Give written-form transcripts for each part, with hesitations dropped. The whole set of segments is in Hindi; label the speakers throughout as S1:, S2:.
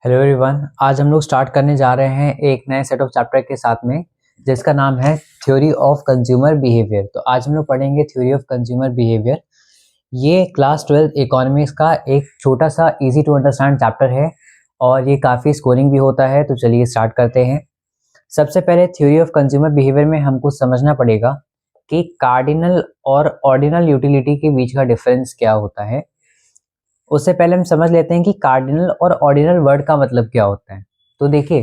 S1: हेलो एवरीवन, आज हम लोग स्टार्ट करने जा रहे हैं एक नए सेट ऑफ चैप्टर के साथ में जिसका नाम है थ्योरी ऑफ कंज्यूमर बिहेवियर। तो आज हम लोग पढ़ेंगे थ्योरी ऑफ कंज्यूमर बिहेवियर। ये क्लास 12 इकोनॉमिक्स का एक छोटा सा इजी टू अंडरस्टैंड चैप्टर है और ये काफ़ी स्कोरिंग भी होता है। तो चलिए स्टार्ट करते हैं। सबसे पहले थ्योरी ऑफ कंज्यूमर बिहेवियर में हमको समझना पड़ेगा कि कार्डिनल और ऑर्डिनल यूटिलिटी के बीच का डिफरेंस क्या होता है। उससे पहले हम समझ लेते हैं कि कार्डिनल और ऑर्डिनल वर्ड का मतलब क्या होता है। तो देखिए,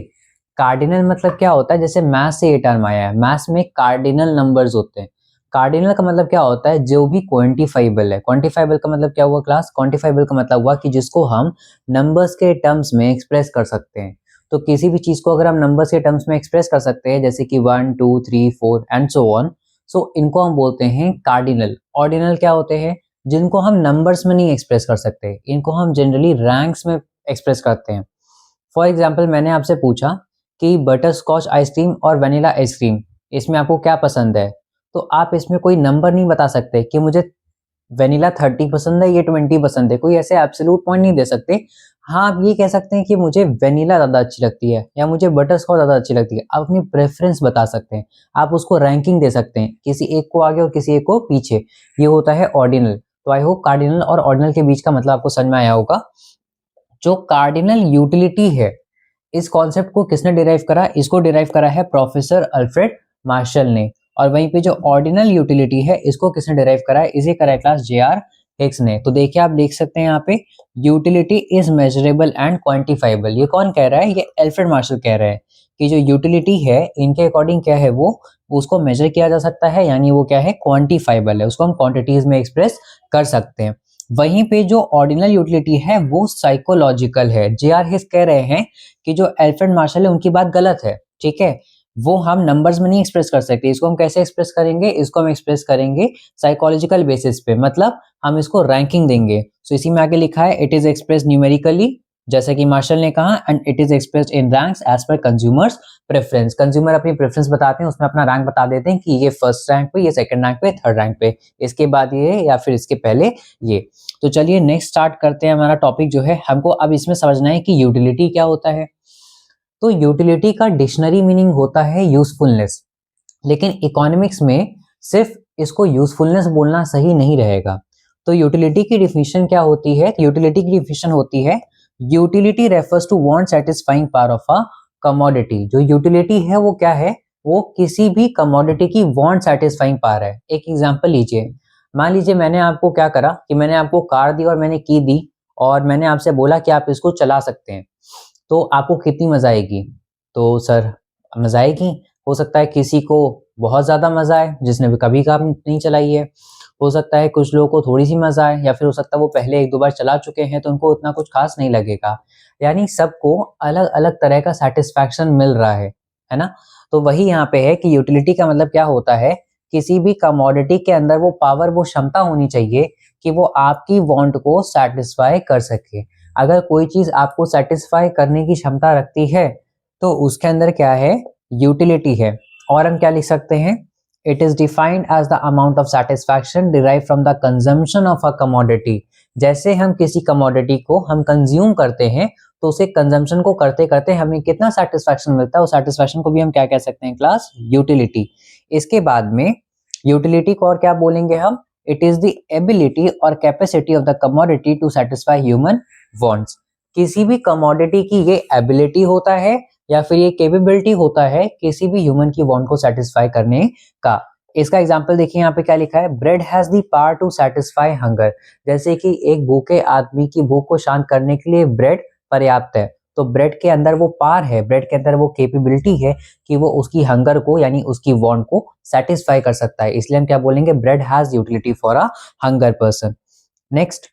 S1: कार्डिनल मतलब क्या होता है, जैसे मैथ्स से ये टर्म आया है। मैथ्स में कार्डिनल नंबर्स होते हैं। कार्डिनल का मतलब क्या होता है, जो भी क्वांटिफाइबल है। क्वांटिफाइबल का मतलब क्या हुआ क्लास? क्वांटिफाइबल का मतलब हुआ कि जिसको हम नंबर्स के टर्म्स में एक्सप्रेस कर सकते हैं। तो किसी भी चीज को अगर हम नंबर्स के टर्म्स में एक्सप्रेस कर सकते हैं, जैसे कि 1 2 3 4 एंड सो ऑन, सो इनको हम बोलते हैं कार्डिनल। ऑर्डिनल क्या होते हैं? जिनको हम नंबर्स में नहीं एक्सप्रेस कर सकते, इनको हम जनरली रैंक्स में एक्सप्रेस करते हैं। फॉर एग्जाम्पल, मैंने आपसे पूछा कि बटर स्कॉच आइसक्रीम और वनीला आइसक्रीम, इसमें आपको क्या पसंद है? तो आप इसमें कोई नंबर नहीं बता सकते कि मुझे वेनिला 30 पसंद है, ये 20 पसंद है। कोई ऐसे एब्सोल्यूट पॉइंट नहीं दे सकते। हाँ, आप ये कह सकते हैं कि मुझे वेनिला ज़्यादा अच्छी लगती है या मुझे बटर स्कॉच ज़्यादा अच्छी लगती है। आप अपनी प्रेफरेंस बता सकते हैं। आप उसको रैंकिंग दे सकते हैं, किसी एक को आगे और किसी एक को पीछे। ये होता है ऑर्डिनल। तो आई होप कार्डिनल और ऑर्डिनल के बीच का मतलब आपको समझ में आया होगा। जो कार्डिनल यूटिलिटी है, इस कॉन्सेप्ट को किसने डिराइव करा? इसको डिराइव करा है प्रोफेसर अल्फ्रेड मार्शल ने। और वहीं पे जो ऑर्डिनल यूटिलिटी है, इसको किसने डिराइव करा है? इसे करा है क्लास जे.आर. हिक्स ने। तो देखिए, आप देख सकते हैं यहाँ पे, utility is measurable and quantifiable. ये कौन कह रहा है? ये अल्फ्रेड मार्शल कह रहे हैं कि जो यूटिलिटी है, इनके अकॉर्डिंग क्या है, वो उसको मेजर किया जा सकता है, यानी वो क्या है, क्वांटिफाइबल है। उसको हम क्वांटिटीज में एक्सप्रेस कर सकते हैं। वहीं पे जो ऑर्डिनल यूटिलिटी है, वो साइकोलॉजिकल है। जे.आर. हिक्स कह रहे हैं कि जो अल्फ्रेड मार्शल है, उनकी बात गलत है। ठीक है, वो हम नंबर्स में नहीं एक्सप्रेस कर सकते। इसको हम कैसे एक्सप्रेस करेंगे? इसको हम एक्सप्रेस करेंगे साइकोलॉजिकल बेसिस पे, मतलब हम इसको रैंकिंग देंगे। सो इसी में आगे लिखा है, इट इज एक्सप्रेस न्यूमेरिकली, जैसे कि मार्शल ने कहा, and it is expressed in ranks as per consumers preference. Consumer अपनी प्रेफरेंस बताते हैं, उसमें अपना रैंक बता देते हैं कि ये फर्स्ट रैंक पे, ये सेकंड रैंक पे, थर्ड रैंक पे, इसके बाद ये या फिर इसके पहले ये। तो चलिए नेक्स्ट स्टार्ट करते हैं। हमारा टॉपिक जो है, हमको अब इसमें समझना है कि यूटिलिटी क्या होता है। तो यूटिलिटी का डिक्शनरी मीनिंग होता है यूजफुलनेस, लेकिन इकोनॉमिक्स में सिर्फ इसको यूजफुलनेस बोलना सही नहीं रहेगा। तो यूटिलिटी की डिफिनेशन क्या होती है? यूटिलिटी की डिफिनेशन होती है, utility refers to want satisfying power of a commodity. जो यूटिलिटी है वो क्या है? वो किसी भी कमोडिटी की वांट सेटिस्फाइंग पावर है। एक एग्जांपल लीजिए, मान लीजिए मैंने आपको क्या करा कि मैंने आपको कार दी और मैंने की दी और मैंने आपसे बोला कि आप इसको चला सकते हैं। तो आपको कितनी मजा आएगी? तो सर, मजा आएगी। हो सकता है किसी को बहुत ज्यादा मजा आए, जिसने भी कभी कार नहीं चलाई है। हो सकता है कुछ लोगों को थोड़ी सी मजा आए, या फिर हो सकता है वो पहले एक दो बार चला चुके हैं तो उनको उतना कुछ खास नहीं लगेगा। यानी सबको अलग अलग तरह का सेटिस्फैक्शन मिल रहा है ना? तो वही यहाँ पे है कि यूटिलिटी का मतलब क्या होता है, किसी भी कमोडिटी के अंदर वो पावर, वो क्षमता होनी चाहिए कि वो आपकी वांट को सेटिस्फाई कर सके। अगर कोई चीज आपको सेटिस्फाई करने की क्षमता रखती है, तो उसके अंदर क्या है, यूटिलिटी है। और हम क्या लिख सकते हैं, it is defined as the amount of satisfaction derive from the consumption of a commodity. जैसे हम किसी कमोडिटी को हम कंज्यूम करते हैं, तो उसे कंजम्पशन को करते करते हमें कितना सेटिस्फैक्शन मिलता है, उस सेटिस्फैक्शन को भी हम क्या कह सकते हैं क्लास? यूटिलिटी। इसके बाद में यूटिलिटी को और क्या बोलेंगे हम? इट इज द एबिलिटी और capacity of the commodity to satisfy human wants. किसी भी कमोडिटी की ये एबिलिटी होता है या फिर ये कैपेबिलिटी होता है किसी भी ह्यूमन की वांट को सेटिस्फाई करने का। इसका एग्जांपल देखिए, यहाँ पे क्या लिखा है, bread has the power to satisfy hunger. जैसे कि एक भूखे आदमी की भूख को शांत करने के लिए ब्रेड पर्याप्त है। तो ब्रेड के अंदर वो पावर है, ब्रेड के अंदर वो कैपेबिलिटी है कि वो उसकी हंगर को, यानी उसकी वांट को सेटिस्फाई कर सकता है। इसलिए हम क्या बोलेंगे, bread has utility for a hunger person. Next,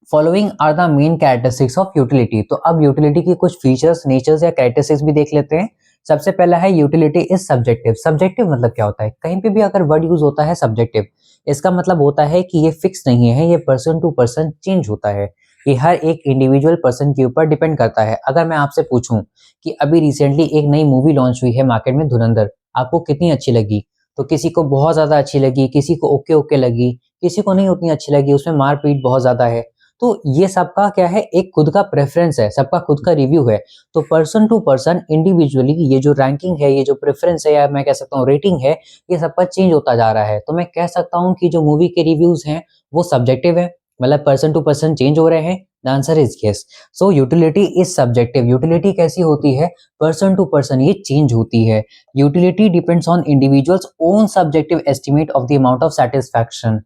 S1: following are the main characteristics of utility. तो अब यूटिलिटी की कुछ फीचर्स, नेचर्स या कैरेक्टरिस्टिक्स भी देख लेते हैं। सबसे पहला है, यूटिलिटी इज सब्जेक्टिव। सब्जेक्टिव मतलब क्या होता है? कहीं पे भी अगर वर्ड यूज होता है सब्जेक्टिव, इसका मतलब होता है कि ये फिक्स नहीं है, ये पर्सन टू पर्सन चेंज होता है। ये हर एक इंडिविजुअल पर्सन के ऊपर डिपेंड करता है। अगर मैं आपसे पूछूं कि अभी रिसेंटली एक नई मूवी लॉन्च हुई है मार्केट में, धुरंधर, आपको कितनी अच्छी लगी? तो किसी को बहुत ज्यादा अच्छी लगी, किसी को ओके ओके लगी, किसी को नहीं उतनी अच्छी लगी, उसमें मारपीट बहुत ज्यादा है। तो ये सबका क्या है, एक खुद का प्रेफरेंस है, सबका खुद का रिव्यू है। तो पर्सन टू पर्सन इंडिविजुअली ये जो रैंकिंग है, ये जो प्रेफरेंस है, या मैं कह सकता हूँ रेटिंग है, ये सबका चेंज होता जा रहा है। तो मैं कह सकता हूँ कि जो मूवी के रिव्यूज हैं वो सब्जेक्टिव है, मतलब पर्सन टू पर्सन चेंज हो रहे हैं। The answer is yes. So utility is subjective. Utility कैसी होती है, पर्सन टू पर्सन ये चेंज होती है। Utility depends on individuals own subjective estimate of the amount of satisfaction.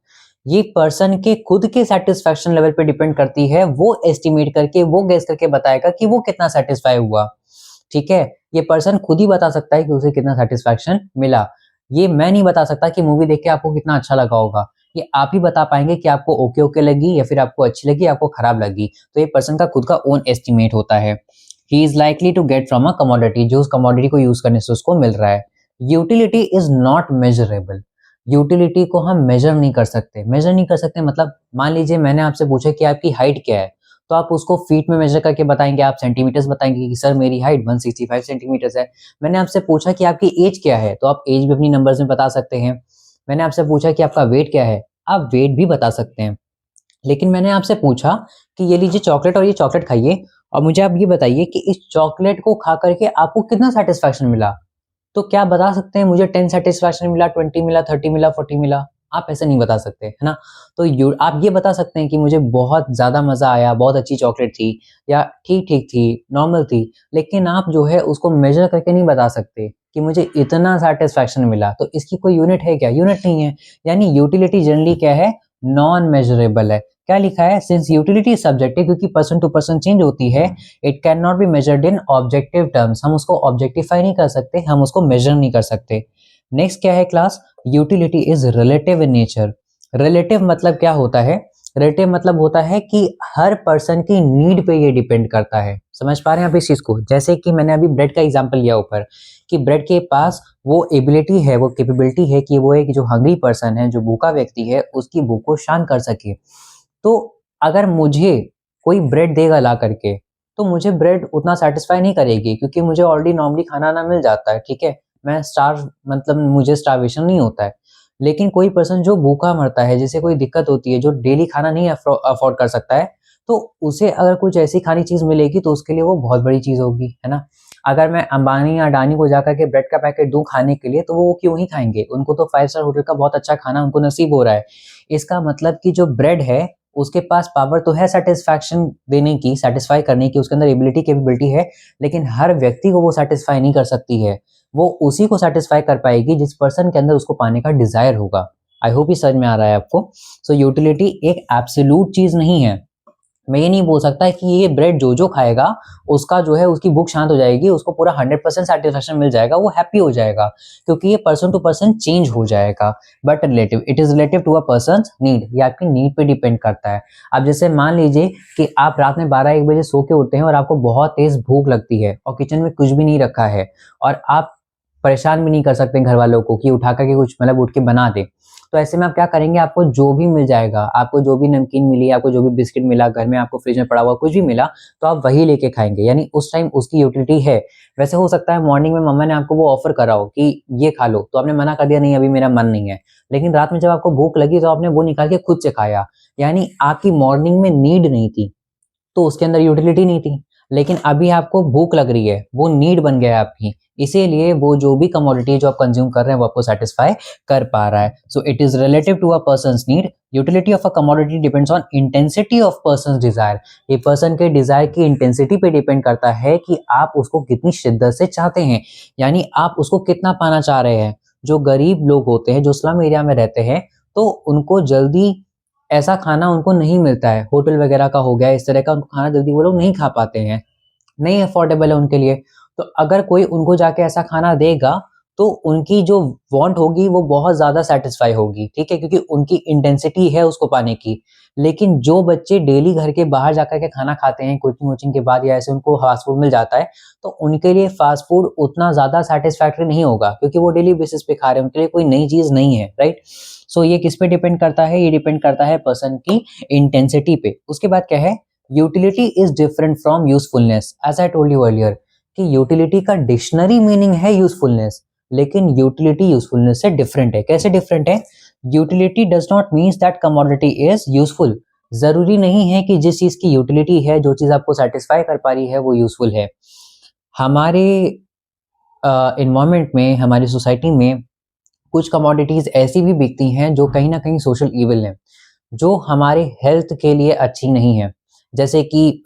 S1: ये पर्सन के खुद के सेटिस्फैक्शन लेवल पे डिपेंड करती है, वो एस्टिमेट करके, वो गेस करके बताएगा कि वो कितना सेटिस्फाई हुआ। ठीक है, ये पर्सन खुद ही बता सकता है कि उसे कितना सेटिस्फैक्शन मिला। ये मैं नहीं बता सकता कि मूवी देख के आपको कितना अच्छा लगा होगा, ये आप ही बता पाएंगे कि आपको ओके ओके लगी, या फिर आपको अच्छी लगी, आपको खराब लगी। तो ये पर्सन का खुद का ओन एस्टिमेट होता है। He is likely to get from a commodity, जो उस कमोडिटी को यूज करने से उसको मिल रहा है। Utility is not measurable. Utility को हम मेजर नहीं कर सकते। मेजर नहीं कर सकते मतलब, मान लीजिए मैंने आपसे पूछा कि आपकी हाइट क्या है, तो आप उसको फीट में मेजर करके बताएंगे, आप सेंटीमीटर्स बताएंगे कि सर मेरी हाइट 165 सेंटीमीटर्स है। मैंने आपसे पूछा कि आपकी एज क्या है, तो आप एज भी अपनी नंबर्स में बता सकते हैं। मैंने आपसे पूछा कि आपका वेट क्या है, आप वेट भी बता सकते हैं। लेकिन मैंने आपसे पूछा कि ये लीजिए चॉकलेट और ये चॉकलेट खाइए, और मुझे आप ये बताइए कि इस चॉकलेट को खा करके आपको कितना सेटिस्फैक्शन मिला। तो क्या बता सकते हैं मुझे 10 सेटिस्फैक्शन मिला, 20 मिला, 30 मिला, 40 मिला? आप ऐसे नहीं बता सकते, है ना। तो आप ये बता सकते हैं कि मुझे बहुत ज्यादा मजा आया, बहुत अच्छी चॉकलेट थी, या ठीक ठीक थी, नॉर्मल थी। लेकिन आप जो है उसको मेजर करके नहीं बता सकते कि मुझे इतना सेटिस्फैक्शन मिला। तो इसकी कोई यूनिट है क्या? यूनिट नहीं है। यानी यूटिलिटी जनरली क्या है, नॉन मेजरेबल है। क्या लिखा है, सिंस यूटिलिटी इज सब्जेक्टिव, क्योंकि पर्सन टू पर्सन चेंज होती है, it can not be measured in objective terms. हम उसको ऑब्जेक्टिफाई नहीं कर सकते, हम उसको मेजर नहीं कर सकते। नेक्स्ट क्या है class, utility is relative in nature. Relative मतलब क्या होता है, रिलेटिव मतलब होता है कि हर पर्सन की नीड पे ये डिपेंड करता है। समझ पा रहे हैं आप इस चीज को? जैसे कि मैंने अभी ब्रेड का एग्जांपल लिया ऊपर, कि ब्रेड के पास वो एबिलिटी है, वो कैपेबिलिटी है कि वो एक जो हंग्री पर्सन है, जो भूखा व्यक्ति है, उसकी भूख को शांत कर सके। तो अगर मुझे कोई ब्रेड देगा ला करके, तो मुझे ब्रेड उतना सेटिस्फाई नहीं करेगी, क्योंकि मुझे ऑलरेडी नॉर्मली खाना ना मिल जाता है। ठीक है, मैं स्टार मतलब मुझे स्टार्वेशन नहीं होता है। लेकिन कोई पर्सन जो भूखा मरता है, जिसे कोई दिक्कत होती है, जो डेली खाना नहीं अफोर्ड कर सकता है, तो उसे अगर कुछ ऐसी खानी चीज मिलेगी तो उसके लिए वो बहुत बड़ी चीज होगी, है ना। अगर मैं अंबानी या अडानी को जाकर के ब्रेड का पैकेट दूं खाने के लिए, तो वो क्यों ही खाएंगे? उनको तो 5 स्टार होटल का बहुत अच्छा खाना उनको नसीब हो रहा है। इसका मतलब कि जो ब्रेड है, उसके पास पावर तो है सेटिस्फैक्शन देने की, सेटिस्फाई करने की, उसके अंदर एबिलिटी कैपेबिलिटी है, लेकिन हर व्यक्ति को वो सेटिस्फाई नहीं कर सकती है। वो उसी को सेटिस्फाई कर पाएगी जिस पर्सन के अंदर उसको पाने का डिजायर होगा। आई होप ये समझ में आ रहा है आपको। सो यूटिलिटी एक एब्सोल्यूट चीज नहीं है। मैं ये नहीं बोल सकता कि ये ब्रेड जो जो खाएगा उसका जो है उसकी भूख शांत हो जाएगी, उसको पूरा 100% सेटिस्फेक्शन मिल जाएगा, वो हैप्पी हो जाएगा, क्योंकि ये पर्सन टू पर्सन चेंज हो जाएगा। But relative, it is relative to a person need. ये आपकी नीड पे डिपेंड करता है। अब जैसे मान लीजिए कि आप रात में 12-1 बजे सो के उठते हैं और आपको बहुत तेज भूख लगती है, और किचन में कुछ भी नहीं रखा है, और आप परेशान भी नहीं कर सकते घर वालों को कि उठा करके कुछ मतलब उठ के बना दे। तो ऐसे में आप क्या करेंगे, आपको जो भी मिल जाएगा, आपको जो भी नमकीन मिली, आपको जो भी बिस्किट मिला घर में, आपको फ्रिज में पड़ा हुआ कुछ भी मिला, तो आप वही लेके खाएंगे। यानी उस टाइम उसकी यूटिलिटी है। वैसे हो सकता है मॉर्निंग में मम्मा ने आपको वो ऑफर करा हो कि ये खा लो, तो आपने मना कर दिया, नहीं अभी मेरा मन नहीं है। लेकिन रात में जब आपको भूख लगी तो आपने वो निकाल के खुद से खाया। यानी आपकी मॉर्निंग में नीड नहीं थी, तो उसके अंदर यूटिलिटी नहीं थी। लेकिन अभी आपको भूख लग रही है, वो नीड बन गया है आपकी, इसीलिए वो जो भी कमोडिटी जो आप कंज्यूम कर रहे हैं वो आपको सेटिस्फाई कर पा रहा है। So it is relative to a person's need. Utility of a commodity depends on intensity of person's desire. ये पर्सन के डिजायर की इंटेंसिटी पे डिपेंड करता है कि आप उसको कितनी शिद्दत से चाहते हैं, यानी आप उसको कितना पाना चाह रहे हैं। जो गरीब लोग होते हैं, जो स्लम एरिया में रहते हैं, तो उनको जल्दी ऐसा खाना उनको नहीं मिलता है, होटल वगैरह का हो गया, इस तरह का उनको खाना जल्दी वो लोग नहीं खा पाते हैं, नहीं अफोर्डेबल है उनके लिए। तो अगर कोई उनको जाके ऐसा खाना देगा, तो उनकी जो वांट होगी वो बहुत ज्यादा सेटिस्फाई होगी। ठीक है, क्योंकि उनकी इंटेंसिटी है उसको पाने की। लेकिन जो बच्चे डेली घर के बाहर जाकर के खाना खाते हैं कोचिंग वोचिंग के बाद, या ऐसे उनको फास्ट फूड मिल जाता है, तो उनके लिए फास्ट फूड उतना ज्यादा सेटिस्फैक्टरी नहीं होगा, क्योंकि वो डेली बेसिस पे खा रहे हैं, उनके लिए कोई नई चीज नहीं है, राइट। सो ये किस पे डिपेंड करता है, ये डिपेंड करता है पर्सन की इंटेंसिटी पे। उसके बाद क्या है, utility is different from usefulness. As I told you earlier कि यूटिलिटी का डिक्शनरी मीनिंग है यूजफुलनेस, लेकिन यूटिलिटी यूजफुलनेस से डिफरेंट है। कैसे डिफरेंट है? Utility does not means that commodity is useful, जरूरी नहीं है कि जिस चीज की यूटिलिटी है, जो चीज आपको सेटिस्फाई कर पा रही है, वो यूजफुल है। हमारे इन्वायरमेंट में, हमारी सोसाइटी में कुछ कमोडिटीज ऐसी भी बिकती हैं जो कहीं ना कहीं सोशल इविल है, जो हमारे हेल्थ के लिए अच्छी नहीं है। जैसे कि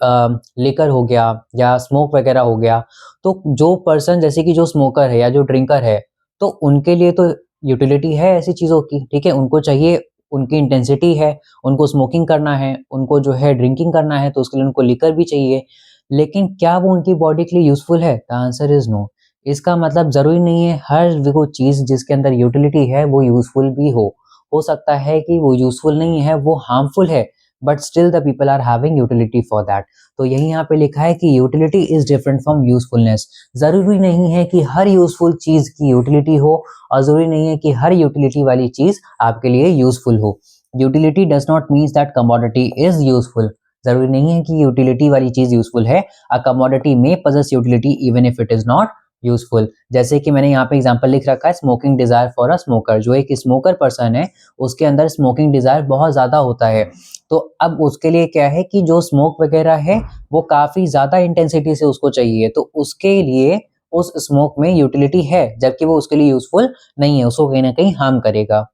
S1: लिकर हो गया या स्मोक वगैरह हो गया। तो जो पर्सन, जैसे कि जो स्मोकर है या जो ड्रिंकर है, तो उनके लिए तो यूटिलिटी है ऐसी चीज़ों की, ठीक है, उनको चाहिए, उनकी इंटेंसिटी है, उनको स्मोकिंग करना है, उनको जो है ड्रिंकिंग करना है, तो उसके लिए उनको लिकर भी चाहिए। लेकिन क्या वो उनकी बॉडी के लिए यूजफुल है? The answer is no. इसका मतलब जरूरी नहीं है हर वो चीज़ जिसके अंदर यूटिलिटी है वो यूजफुल भी हो सकता है कि वो यूजफुल नहीं है, वो हार्मफुल है, but still the people are having utility for that. तो यही यहाँ पे लिखा है कि utility is different from usefulness. जरूरी नहीं है कि हर यूजफुल चीज की यूटिलिटी हो, और जरूरी नहीं है कि हर यूटिलिटी वाली चीज आपके लिए यूजफुल हो। Utility does not means that commodity is useful. जरूरी नहीं है कि यूटिलिटी वाली चीज यूजफुल है। अ कमोडिटी में possess utility even if it is not useful. जैसे कि मैंने यहाँ पे एग्जांपल लिख रखा है, smoking desire for a smoker. जो एक स्मोकर पर्सन है, उसके अंदर स्मोकिंग डिजायर बहुत ज्यादा होता है। तो अब उसके लिए क्या है कि जो स्मोक वगैरह है वो काफी ज्यादा इंटेंसिटी से उसको चाहिए, तो उसके लिए उस स्मोक में यूटिलिटी है, जबकि वो उसके लिए यूजफुल नहीं है, उसको कहीं ना कहीं हार्म करेगा।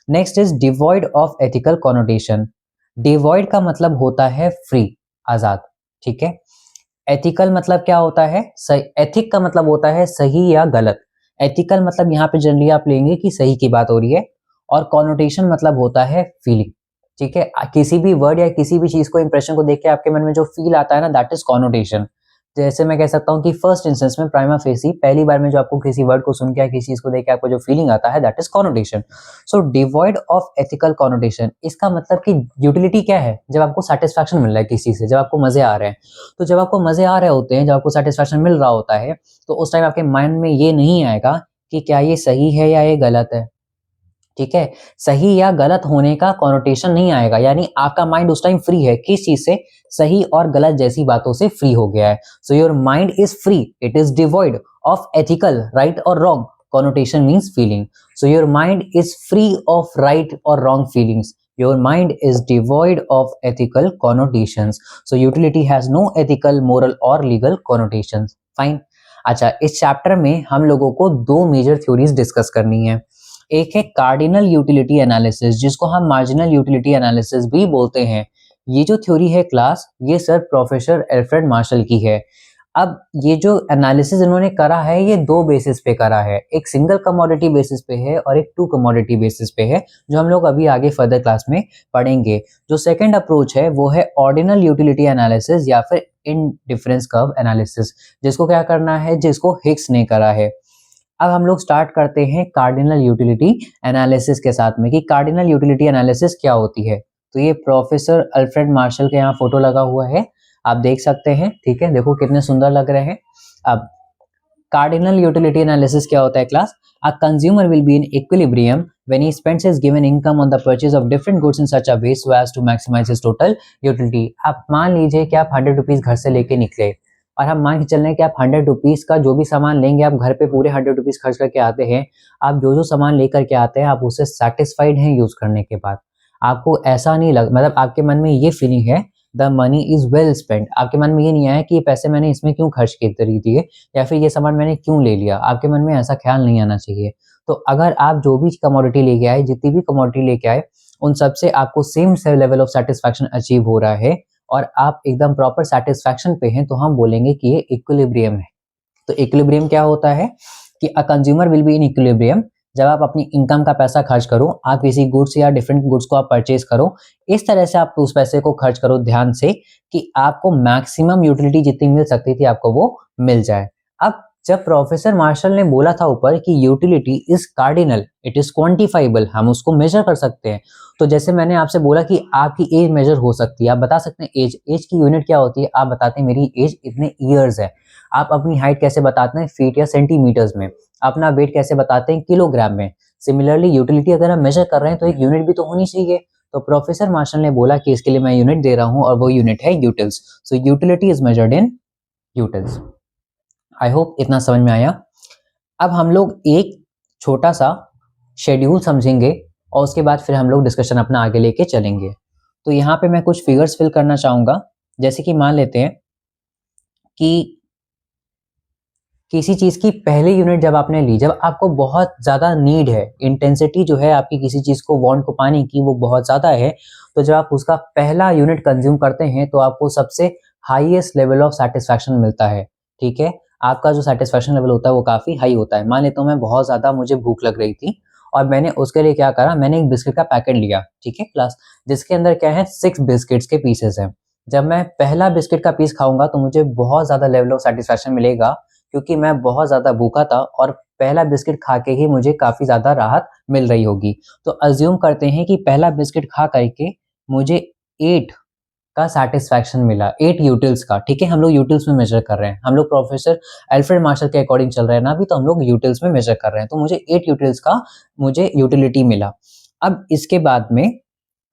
S1: Next is devoid of ethical connotation. Devoid का मतलब होता है फ्री, आजाद, ठीक है। एथिकल मतलब क्या होता है? सही। एथिक का मतलब होता है सही या गलत। एथिकल मतलब यहाँ पे जनरली आप लेंगे कि सही की बात हो रही है, और कॉनोटेशन मतलब होता है फीलिंग, ठीक है। किसी भी वर्ड या किसी भी चीज को, इंप्रेशन को देख के आपके मन में जो फील आता है ना, दैट इज कॉनोटेशन। जैसे मैं कह सकता हूँ कि फर्स्ट इंस्टेंस में, प्राइमा फेसी, पहली बार में जो आपको किसी वर्ड को सुन के या किसी चीज को देख के आपको जो फीलिंग आता है, that is connotation. So devoid of ethical connotation, इसका मतलब कि यूटिलिटी क्या है? जब आपको सेटिस्फैक्शन मिल रहा है किसी से, जब आपको मजे आ रहे हैं। तो जब आपको मजे आ रहे होते हैं, जब आपको सेटिस्फैक्शन मिल रहा होता है, तो उस टाइम आपके माइंड में ये नहीं आएगा कि क्या ये सही है या ये गलत है, ठीक है। सही या गलत होने का कॉनोटेशन नहीं आएगा, यानी आपका माइंड उस टाइम फ्री है किस चीज से? सही और गलत जैसी बातों से फ्री हो गया है। So your mind is free, it is devoid of ethical right और wrong connotation means feeling. So your mind is free of right और wrong feelings. Your mind is devoid of ethical connotations. So utility has no ethical, moral or legal connotations. Fine. अच्छा, इस चैप्टर में हम लोगों को दो मेजर थ्योरीज डिस्कस करनी है। एक है कार्डिनल यूटिलिटी एनालिसिस, जिसको हम मार्जिनल यूटिलिटी एनालिसिस भी बोलते हैं। ये जो थ्योरी है क्लास, ये सर प्रोफेसर एल्फ्रेड मार्शल की है। अब ये जो एनालिसिस इन्होंने करा है, ये दो बेसिस पे करा है, एक सिंगल कमोडिटी बेसिस पे है और एक टू कमोडिटी बेसिस पे है, जो हम लोग अभी आगे फर्दर क्लास में पढ़ेंगे। जो सेकंड अप्रोच है वो है ऑर्डिनल यूटिलिटी एनालिसिस या फिर इनडिफरेंस कर्व एनालिसिस, जिसको क्या करना है, जिसको हिग्स ने करा है। अब हम लोग स्टार्ट करते हैं कार्डिनल यूटिलिटी एनालिसिस के साथ में, कि कार्डिनल यूटिलिटी एनालिसिस क्या होती है। तो ये प्रोफेसर अल्फ्रेड मार्शल के यहाँ फोटो लगा हुआ है, आप देख सकते हैं, ठीक है, देखो कितने सुंदर लग रहे हैं। अब कार्डिनल यूटिलिटी एनालिसिस क्या होता है class? A consumer will be in equilibrium when he spends his given income on the purchase of different goods in such a way so as to maximise his total utility. आप मान लीजिए कि आप 100 रुपीज घर से लेके निकले, और हम मान के चल रहे हैं कि आप 100 रुपीज का जो भी सामान लेंगे, आप घर पे पूरे 100 रुपीज खर्च करके आते हैं। आप जो जो सामान लेकर के आते हैं, आप उससे सेटिस्फाइड हैं यूज करने के बाद? आपको ऐसा नहीं लग, मतलब आपके मन में ये फीलिंग है the money is well spent. आपके मन में ये नहीं आया कि ये पैसे मैंने इसमें क्यों खर्च कर दिए, या फिर ये सामान मैंने क्यों ले लिया। आपके मन में ऐसा ख्याल नहीं आना चाहिए। तो अगर आप जो भी कमोडिटी लेके आए, जितनी भी कमोडिटी लेके आए, उन सब से आपको same level of satisfaction achieve हो रहा है, और आप एकदम प्रॉपर सेटिस्फैक्शन पे हैं, तो हम बोलेंगे कि ये इक्विलिब्रियम है। तो इक्विलिब्रियम क्या होता है कि अ consumer will be in equilibrium, जब आप अपनी इनकम का पैसा खर्च करो, आप किसी गुड्स या डिफरेंट गुड्स को आप परचेज करो, इस तरह से आप उस पैसे को खर्च करो ध्यान से कि आपको मैक्सिमम यूटिलिटी जितनी मिल सकती थी आपको वो मिल जाए। अब जब प्रोफेसर मार्शल ने बोला था ऊपर कि utility is cardinal, it is quantifiable, हम उसको मेजर कर सकते हैं। तो जैसे मैंने आपसे बोला कि आपकी एज मेजर हो सकती है, आप बता सकते हैं एज, एज की यूनिट क्या होती है, आप बताते हैं मेरी एज इतने ईयर्स है। आप अपनी हाइट कैसे बताते हैं? फीट या सेंटीमीटर्स में। अपना वेट कैसे बताते हैं? किलोग्राम में। सिमिलरली यूटिलिटी अगर हम मेजर कर रहे हैं तो एक यूनिट भी तो होनी चाहिए। तो प्रोफेसर मार्शल ने बोला कि इसके लिए मैं यूनिट दे रहा हूं, और वो यूनिट है utils. So utility is measured in utils. I hope इतना समझ में आया। अब हम लोग एक छोटा सा शेड्यूल समझेंगे, और उसके बाद फिर हम लोग डिस्कशन अपना आगे लेके चलेंगे। तो यहाँ पे मैं कुछ फिगर्स फिल करना चाहूँगा। जैसे कि मान लेते हैं कि किसी चीज़ की पहली यूनिट जब आपने ली, जब आपको बहुत ज़्यादा नीड है, इंटेंसिटी जो है आपकी किसी चीज़ को वांट को पाने की वो बहुत ज़्यादा है, तो जब आप उसका पहला यूनिट कंज्यूम करते हैं तो आपको सबसे हाईएस्ट लेवल ऑफ सैटिस्फैक्शन मिलता है। ठीक है, आपका जो सैटिस्फैक्शन लेवल होता है वो काफ़ी हाई होता है। मान लेता हूँ मैं बहुत ज़्यादा मुझे भूख लग रही थी और मैंने उसके लिए क्या करा, मैंने एक बिस्किट का पैकेट लिया, ठीक है क्लास, जिसके अंदर क्या है 6 बिस्किट्स के पीसेस हैं। जब मैं पहला बिस्किट का पीस खाऊंगा तो मुझे बहुत ज़्यादा लेवल ऑफ सैटिस्फैक्शन मिलेगा, क्योंकि मैं बहुत ज़्यादा भूखा था और पहला बिस्किट खा के ही मुझे काफ़ी ज़्यादा राहत मिल रही होगी। तो अज्यूम करते हैं कि पहला बिस्किट खा करके मुझे 8 का सैटिस्फैक्शन मिला, 8 यूटिल्स का। ठीक है, हम लोग यूटिल्स में मेजर कर रहे हैं, हम लोग प्रोफेसर अल्फ्रेड मार्शल के अकॉर्डिंग चल रहे हैं ना अभी, तो हम लोग यूटिल्स में मेजर कर रहे हैं। तो मुझे 8 यूटिल्स का मुझे यूटिलिटी मिला। अब इसके बाद में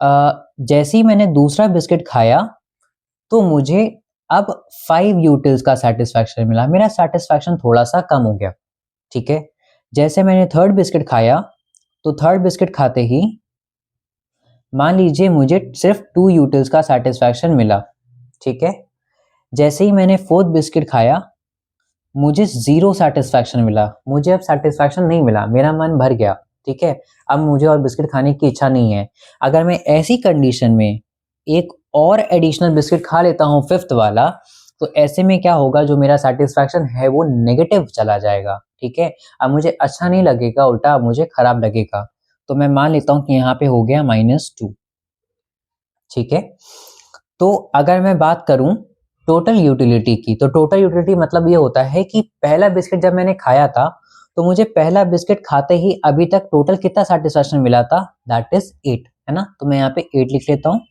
S1: जैसे ही मैंने दूसरा बिस्किट खाया तो मुझे अब 5 यूटिल्स का सैटिस्फैक्शन मिला, मेरा सैटिस्फैक्शन थोड़ा सा कम हो गया। ठीक है, जैसे मैंने थर्ड बिस्किट खाया तो थर्ड बिस्किट खाते ही मान लीजिए मुझे सिर्फ 2 यूटिल्स का सैटिस्फैक्शन मिला। ठीक है, जैसे ही मैंने फोर्थ बिस्किट खाया मुझे 0 सैटिस्फैक्शन मिला, मुझे अब सैटिस्फैक्शन नहीं मिला, मेरा मन भर गया। ठीक है, अब मुझे और बिस्किट खाने की इच्छा नहीं है। अगर मैं ऐसी कंडीशन में एक और एडिशनल बिस्किट खा लेता हूँ फिफ्थ वाला, तो ऐसे में क्या होगा, जो मेरा सैटिस्फैक्शन है वो नेगेटिव चला जाएगा। ठीक है, अब मुझे अच्छा नहीं लगेगा, उल्टा अब मुझे खराब लगेगा। तो मैं मान लेता हूँ कि यहाँ पे हो गया -2। ठीक है, तो अगर मैं बात करूं टोटल यूटिलिटी की, तो टोटल यूटिलिटी मतलब ये होता है कि पहला बिस्किट जब मैंने खाया था तो मुझे पहला बिस्किट खाते ही अभी तक टोटल कितना सैटिस्फैक्शन मिला था, दैट इज 8, है ना। तो मैं यहाँ पे 8 लिख लेता हूँ,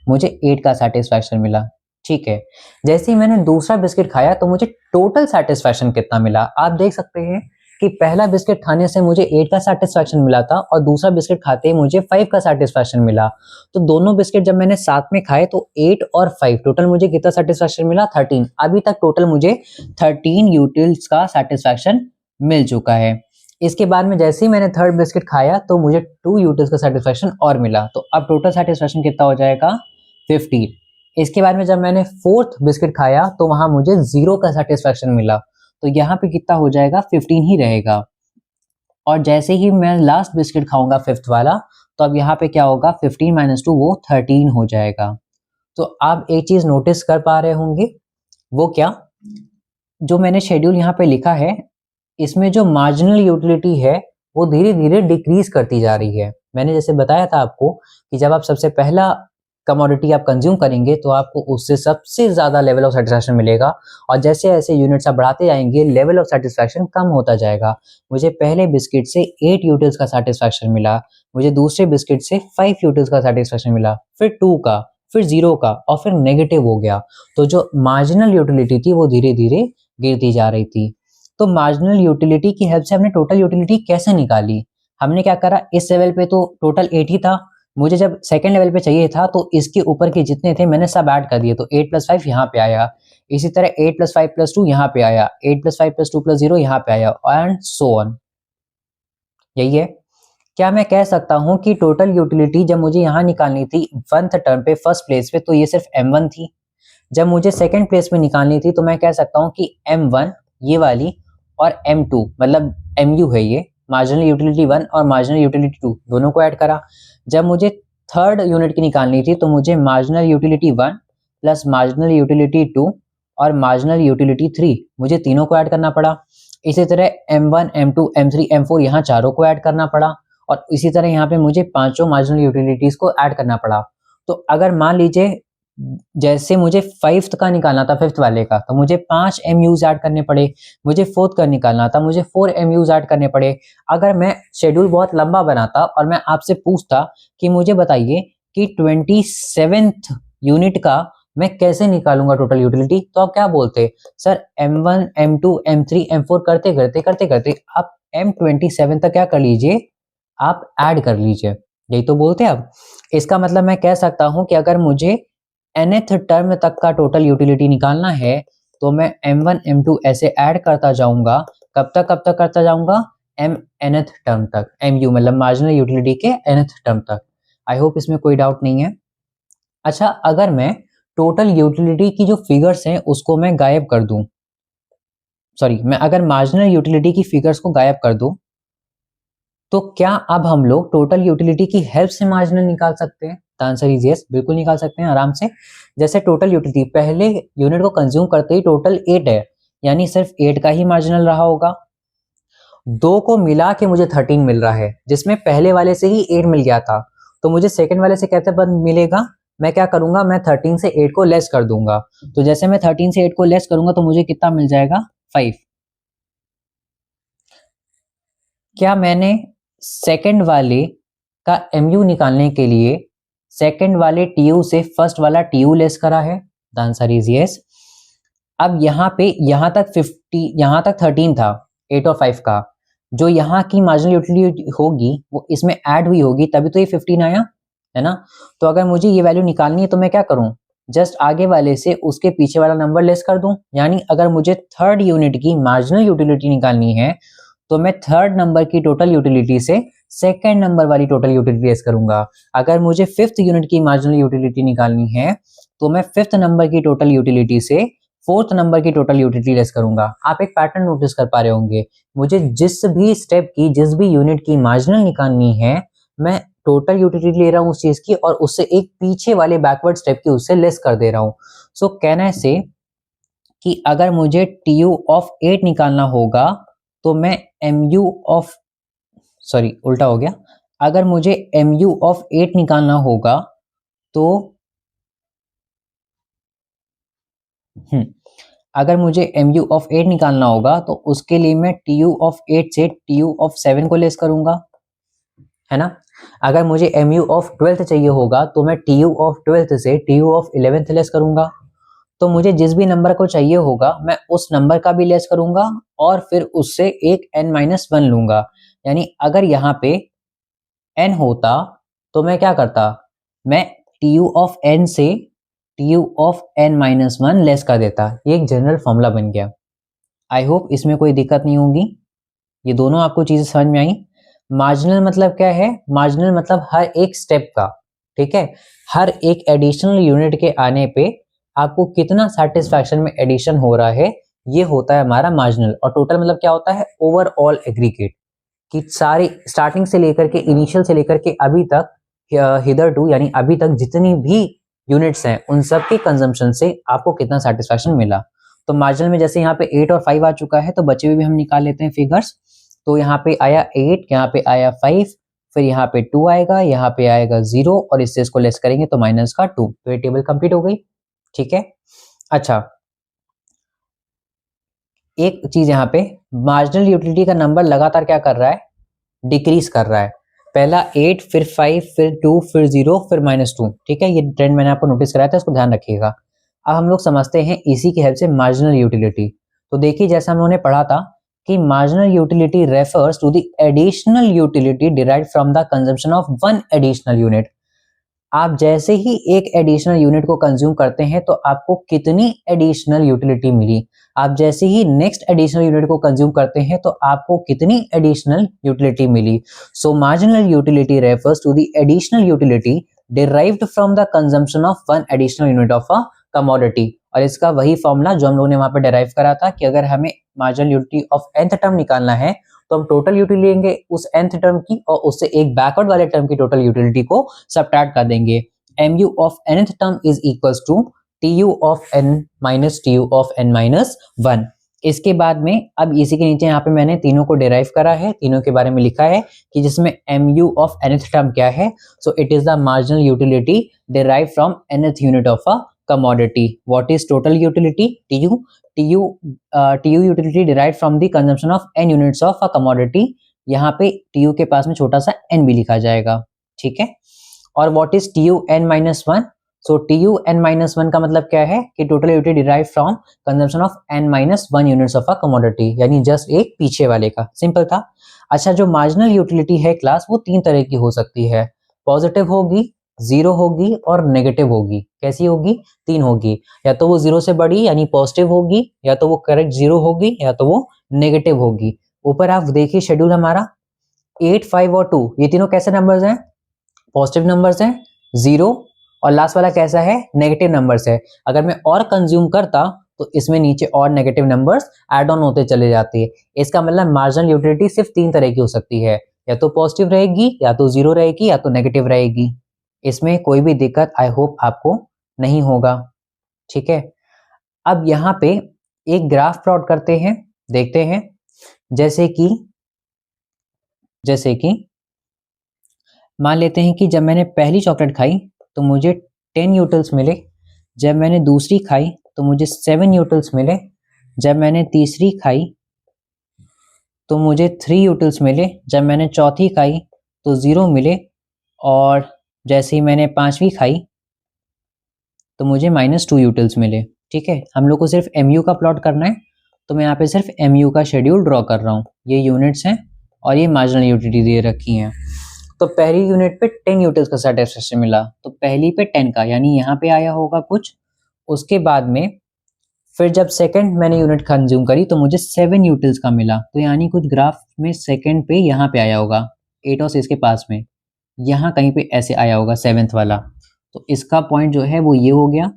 S1: मुझे 8 का सैटिस्फैक्शन मिला। ठीक है, जैसे ही मैंने दूसरा बिस्किट खाया तो मुझे टोटल सैटिस्फैक्शन कितना मिला, आप देख सकते हैं कि पहला बिस्किट खाने से मुझे 8 का सैटिस्फैक्शन मिला था और दूसरा बिस्किट खाते ही मुझे 5 का सैटिस्फैक्शन मिला। तो दोनों बिस्किट जब मैंने साथ में खाए तो 8 और 5 टोटल मुझे कितना सैटिस्फैक्शन मिला, 13। अभी तक टोटल मुझे 13 यूटिल्स का सैटिस्फैक्शन मिल चुका है। इसके बाद में जैसे ही मैंने थर्ड बिस्किट खाया तो मुझे 2 यूटिल्स का सैटिस्फैक्शन और मिला, तो अब टोटल सैटिस्फैक्शन कितना हो जाएगा, 15। इसके बाद में जब मैंने फोर्थ बिस्किट खाया तो वहां मुझे 0 का सैटिस्फैक्शन मिला, तो यहाँ पे कितना हो जाएगा, 15 ही रहेगा। और जैसे ही मैं लास्ट बिस्किट खाऊंगा फिफ्थ वाला, तो अब यहाँ पे क्या होगा, 15 - 2 वो 13 हो जाएगा। तो आप एक चीज नोटिस कर पा रहे होंगे, वो क्या, जो मैंने शेड्यूल यहाँ पे लिखा है इसमें जो मार्जिनल यूटिलिटी है वो धीरे धीरे डिक्रीज करती जा रही है। मैंने जैसे बताया था आपको कि जब आप सबसे पहला कमोडिटी आप कंज्यूम करेंगे तो आपको उससे सबसे ज्यादा लेवल ऑफ सेटिस्फैक्शन मिलेगा, और जैसे जैसे यूनिट्स आप बढ़ाते जाएंगे लेवल ऑफ सेटिस्फैक्शन कम होता जाएगा। मुझे पहले बिस्किट से 8 यूटिल्स का सेटिस्फैक्शन मिला, मुझे दूसरे बिस्किट से 5 यूटिल्स का सेटिस्फैक्शन मिला, फिर 2 का, फिर 0 का, और फिर नेगेटिव हो गया। तो जो मार्जिनल यूटिलिटी थी वो धीरे धीरे गिरती जा रही थी। तो मार्जिनल यूटिलिटी की हेल्प से हमने टोटल यूटिलिटी कैसे निकाली, हमने क्या करा, इस लेवल पे तो टोटल 8 ही था, मुझे जब सेकंड लेवल पे चाहिए था तो इसके ऊपर के जितने थे मैंने सब ऐड कर दिए, तो 8 + 5 यहाँ पे आया, इसी तरह 8 + 5 + 2 यहाँ पे आया, 8 + 5 + 2 + 0 यहाँ पे आया, एंड सो ऑन। यही है। क्या मैं कह सकता हूँ कि टोटल यूटिलिटी जब मुझे यहाँ निकालनी थी 1th टर्म पे फर्स्ट प्लेस पे, तो ये सिर्फ m1 थी। जब मुझे सेकंड प्लेस में निकालनी थी तो मैं कह सकता हूँ कि m1 ये वाली और m2 मतलब mu है, ये मार्जिनल यूटिलिटी 1 और मार्जिनल यूटिलिटी 2 दोनों को ऐड करा। जब मुझे थर्ड यूनिट की निकालनी थी तो मुझे marginal utility 1 plus marginal utility 2 और मार्जिनल यूटिलिटी 3 मुझे तीनों को ऐड करना पड़ा। इसी तरह m1 m2 m3 m4 यहाँ चारों को ऐड करना पड़ा, और इसी तरह यहाँ पे मुझे पांचों मार्जिनल यूटिलिटीज को ऐड करना पड़ा। तो अगर मान लीजिए जैसे मुझे फिफ्थ का निकालना था, फिफ्थ वाले का, तो मुझे 5 MUs ऐड करने पड़े, मुझे फोर्थ का निकालना था, मुझे 4 MUs ऐड करने पड़े। अगर मैं शेड्यूल बहुत लंबा बनाता और मैं आपसे पूछता कि मुझे बताइए कि 27th यूनिट का मैं कैसे निकालूंगा टोटल यूटिलिटी, तो आप क्या बोलते, sir m1 m2 m3 m4 करते करते करते करते आप m27 तक क्या कर लीजिए, आप ऐड कर लीजिए, यही तो बोलते हैं आप। इसका मतलब मैं कह सकता हूं कि अगर मुझे nth टर्म तक का टोटल यूटिलिटी निकालना है तो मैं m1 m2 ऐसे ऐड करता जाऊंगा, कब तक करता जाऊंगा, nth टर्म तक, mu मतलब मार्जिनल यूटिलिटी के nth टर्म तक। आई होप इसमें कोई डाउट नहीं है। अच्छा, अगर मैं टोटल यूटिलिटी की जो फिगर्स हैं उसको मैं गायब कर दूं, सॉरी, मैं अगर मार्जिनल यूटिलिटी की फिगर्स को गायब कर दूं, तो क्या अब हम लोग टोटल यूटिलिटी की हेल्प से मार्जिनल निकाल सकते हैं? द आंसर इज यस, बिल्कुल निकाल सकते हैं आराम से। जैसे टोटल यूटिलिटी पहले यूनिट को कंज्यूम करते ही टोटल 8 है, यानी सिर्फ 8 का ही मार्जिनल रहा होगा। 2 को मिला के मुझे 13 मिल रहा है, जिसमें पहले वाले से ही 8 मिल गया था, तो मुझे सेकंड वाले से कैसे मिलेगा? मैं क्या करूंगा, मैं 13 से 8 को लेस कर दूंगा। तो जैसे मैं 13 से 8 को लेस करूंगा तो मुझे कितना मिल जाएगा? 5। क्या मैंने सेकंड वाले का MU निकालने के लिए सेकंड वाले TU से फर्स्ट वाला TU लेस करा है? The answer is yes. अब यहाँ पे यहाँ तक 50, यहाँ तक 13 था 8 और 5 का, जो यहाँ की मार्जिनल यूटिलिटी होगी वो इसमें ऐड हुई होगी, तभी तो ये 15 आया है ना। तो अगर मुझे ये वैल्यू निकालनी है तो मैं क्या करूं, जस्ट आगे वाले से उसके पीछे वाला नंबर लेस कर दूं। यानी अगर मुझे थर्ड यूनिट की मार्जिनल यूटिलिटी निकालनी है तो मैं थर्ड नंबर की टोटल यूटिलिटी से सेकेंड नंबर वाली टोटल यूटिलिटी लेस करूंगा। अगर मुझे फिफ्थ यूनिट की मार्जिनल यूटिलिटी निकालनी है तो मैं फिफ्थ नंबर की टोटल यूटिलिटी से फोर्थ नंबर की टोटल यूटिलिटी लेस करूंगा। आप एक पैटर्न नोटिस कर पा रहे होंगे, मुझे जिस भी स्टेप की, जिस भी यूनिट की मार्जिनल निकालनी है, मैं टोटल यूटिलिटी ले रहा हूं उस चीज की, और उससे एक पीछे वाले बैकवर्ड स्टेप की उससे लेस कर दे रहा हूं। सो कैन आई से कि अगर मुझे TU ऑफ 8 निकालना होगा तो मैं MU ऑफ, सॉरी उल्टा हो गया, अगर मुझे MU ऑफ 8 निकालना होगा तो अगर मुझे MU ऑफ 8 निकालना होगा तो उसके लिए मैं TU ऑफ 8 से TU ऑफ 7 को लेस करूंगा, है ना। अगर मुझे MU ऑफ 12 चाहिए होगा तो मैं TU ऑफ 12 से TU ऑफ 11 लेस करूंगा। तो मुझे जिस भी नंबर को चाहिए होगा मैं उस नंबर का भी लेस करूंगा और फिर उससे एक n-1 लूंगा। यानी अगर यहाँ पे n होता तो मैं क्या करता, मैं TU ऑफ n से TU ऑफ n-1 लेस कर देता। ये एक जनरल फॉर्मूला बन गया। आई होप इसमें कोई दिक्कत नहीं होगी। ये दोनों आपको चीजें समझ में आई। मार्जिनल मतलब क्या है? मार्जिनल मतलब हर एक स्टेप का, ठीक है, हर एक एडिशनल यूनिट के आने पे आपको कितना सेटिस्फैक्शन में एडिशन हो रहा है, ये होता है हमारा मार्जिनल। और टोटल मतलब क्या होता है? ओवरऑल एग्रीगेट, कि सारी स्टार्टिंग से लेकर के, इनिशियल से लेकर के अभी तक, हिदर टू यानी अभी तक जितनी भी यूनिट्स हैं उन सब के कंजम्पशन से आपको कितना सेटिस्फैक्शन मिला। तो मार्जिनल में जैसे यहाँ पे 8 और 5 आ चुका है तो बचे हुए भी हम निकाल लेते हैं फिगर्स। तो यहाँ पे आया 8, यहाँ पे आया 5, फिर यहाँ पे 2 आएगा, यहाँ पे आएगा 0, और इससे इसको लेस करेंगे तो माइनस का 2। तो ये टेबल कंप्लीट हो गई, ठीक है। अच्छा, एक चीज यहाँ पे, मार्जिनल यूटिलिटी का नंबर लगातार क्या कर रहा है? डिक्रीज कर रहा है। पहला 8, फिर 5, फिर 2, फिर 0, फिर -2, ठीक है। ये ट्रेंड मैंने आपको नोटिस कराया था, इसको ध्यान रखिएगा। अब हम लोग समझते हैं इसी की हेल्प से मार्जिनल यूटिलिटी। तो देखिए, जैसा हम लोगों ने पढ़ा था कि marginal utility refers to the additional utility derived from the consumption of one additional unit. आप जैसे ही एक एडिशनल यूनिट को कंज्यूम करते हैं तो आपको कितनी एडिशनल यूटिलिटी मिली, आप जैसे ही नेक्स्ट एडिशनल यूनिट को कंज्यूम करते हैं तो आपको कितनी एडिशनल यूटिलिटी मिली। So marginal utility refers to the additional utility derived from the consumption of one additional unit of a commodity. और इसका वही फॉर्मूला जो हम लोगों ने वहां पे डिराइव करा था कि अगर हमें marginal utility of nth term निकालना है तो हम टोटल यूटिलिटी लेंगे उस nth टर्म की और उससे एक बैकवर्ड वाले टर्म की टोटल यूटिलिटी को सबट्रैक्ट कर देंगे। MU of nth term is equals to TU of n minus TU of n-1। इसके बाद में अब इसी के नीचे यहाँ पे मैंने तीनों को डिराइव करा है, तीनों के बारे में लिखा है कि जिसमें MU ऑफ nth टर्म क्या है। So it is the marginal utility derive from nth unit of a commodity. What is total utility? TU utility derived from the consumption of n units of a commodity. यहाँ पे TU के पास में छोटा सा n भी लिखा जाएगा, ठीक है। और what is TU n-1? So TU n-1 का मतलब क्या है कि total utility derived from consumption of n-1 units of a commodity, यानी जस्ट एक पीछे वाले का, सिंपल था। अच्छा, जो मार्जिनल यूटिलिटी है क्लास, वो तीन तरह की हो सकती है, पॉजिटिव होगी, जीरो होगी और नेगेटिव होगी। कैसी होगी? तीन होगी, या तो वो जीरो से बड़ी यानी पॉजिटिव होगी, या तो वो करेक्ट जीरो होगी, या तो वो नेगेटिव होगी। ऊपर आप देखिए शेड्यूल हमारा 8, 5 और 2, ये तीनों कैसे नंबर्स हैं? पॉजिटिव नंबर्स हैं। 0 और लास्ट वाला कैसा है, नेगेटिव नंबर्स है। अगर मैं और कंज्यूम करता तो इसमें नीचे और नेगेटिव नंबर्स ऐड ऑन होते चले जाते हैं। इसका मतलब मार्जिनल यूटिलिटी सिर्फ 3 तरह की हो सकती है, या तो पॉजिटिव रहेगी, या तो 0 रहेगी, या तो नेगेटिव रहेगी। इसमें कोई भी दिक्कत आई होप आपको नहीं होगा, ठीक है। अब यहाँ पे एक ग्राफ प्लॉट करते हैं, देखते हैं। जैसे कि मान लेते हैं कि जब मैंने पहली चॉकलेट खाई तो मुझे 10 न्यूटल्स मिले, जब मैंने दूसरी खाई तो मुझे 7 न्यूटल्स मिले, जब मैंने तीसरी खाई तो मुझे 3 न्यूटल्स मिले, जब मैंने चौथी खाई तो 0 मिले, और जैसे ही मैंने पांचवी खाई तो मुझे -2 न्यूटल्स मिले, ठीक है। हम लोग को सिर्फ MU का प्लॉट करना है, तो मैं यहाँ पे सिर्फ MU का शेड्यूल ड्रॉ कर रहा हूँ। ये यूनिट्स हैं और ये मार्जिनल यूटिलिटी दे रखी हैं। तो पहली यूनिट पे 10 न्यूटल्स का सैटिस्फैक्शन मिला, तो पहली पे 10 का, यानी यहाँ पे आया होगा कुछ। उसके बाद में फिर जब सेकंड मैंने यूनिट कंज्यूम करी तो मुझे 7 न्यूटल्स का मिला, तो यानी कुछ ग्राफ में सेकंड पे यहाँ पे आया होगा 8 और 6 के पास में, यहाँ कहीं पे ऐसे आया होगा 7th वाला। तो इसका पॉइंट जो है वो ये हो गया।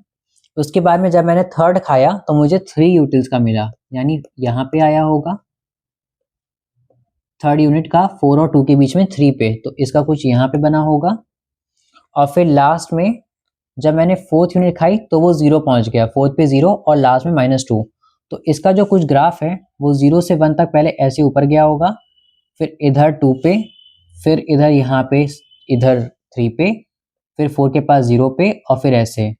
S1: उसके बाद में जब मैंने थर्ड खाया तो मुझे 3 न्यूटल्स का मिला, यानी यहाँ पे आया होगा थर्ड यूनिट का 4 और 2 के बीच में 3 पे, तो इसका कुछ यहाँ पे बना होगा। और फिर लास्ट में जब मैंने फोर्थ यूनिट खाई तो वो 0 पहुंच गया, फोर्थ पे 0 और लास्ट में -2। तो इसका जो कुछ ग्राफ है वो 0 से 1 तक पहले ऐसे ऊपर गया होगा, फिर इधर 2 पे, फिर इधर यहाँ पे, इधर 3 पे, फिर 4 के पास 0 पे, और फिर ऐसे।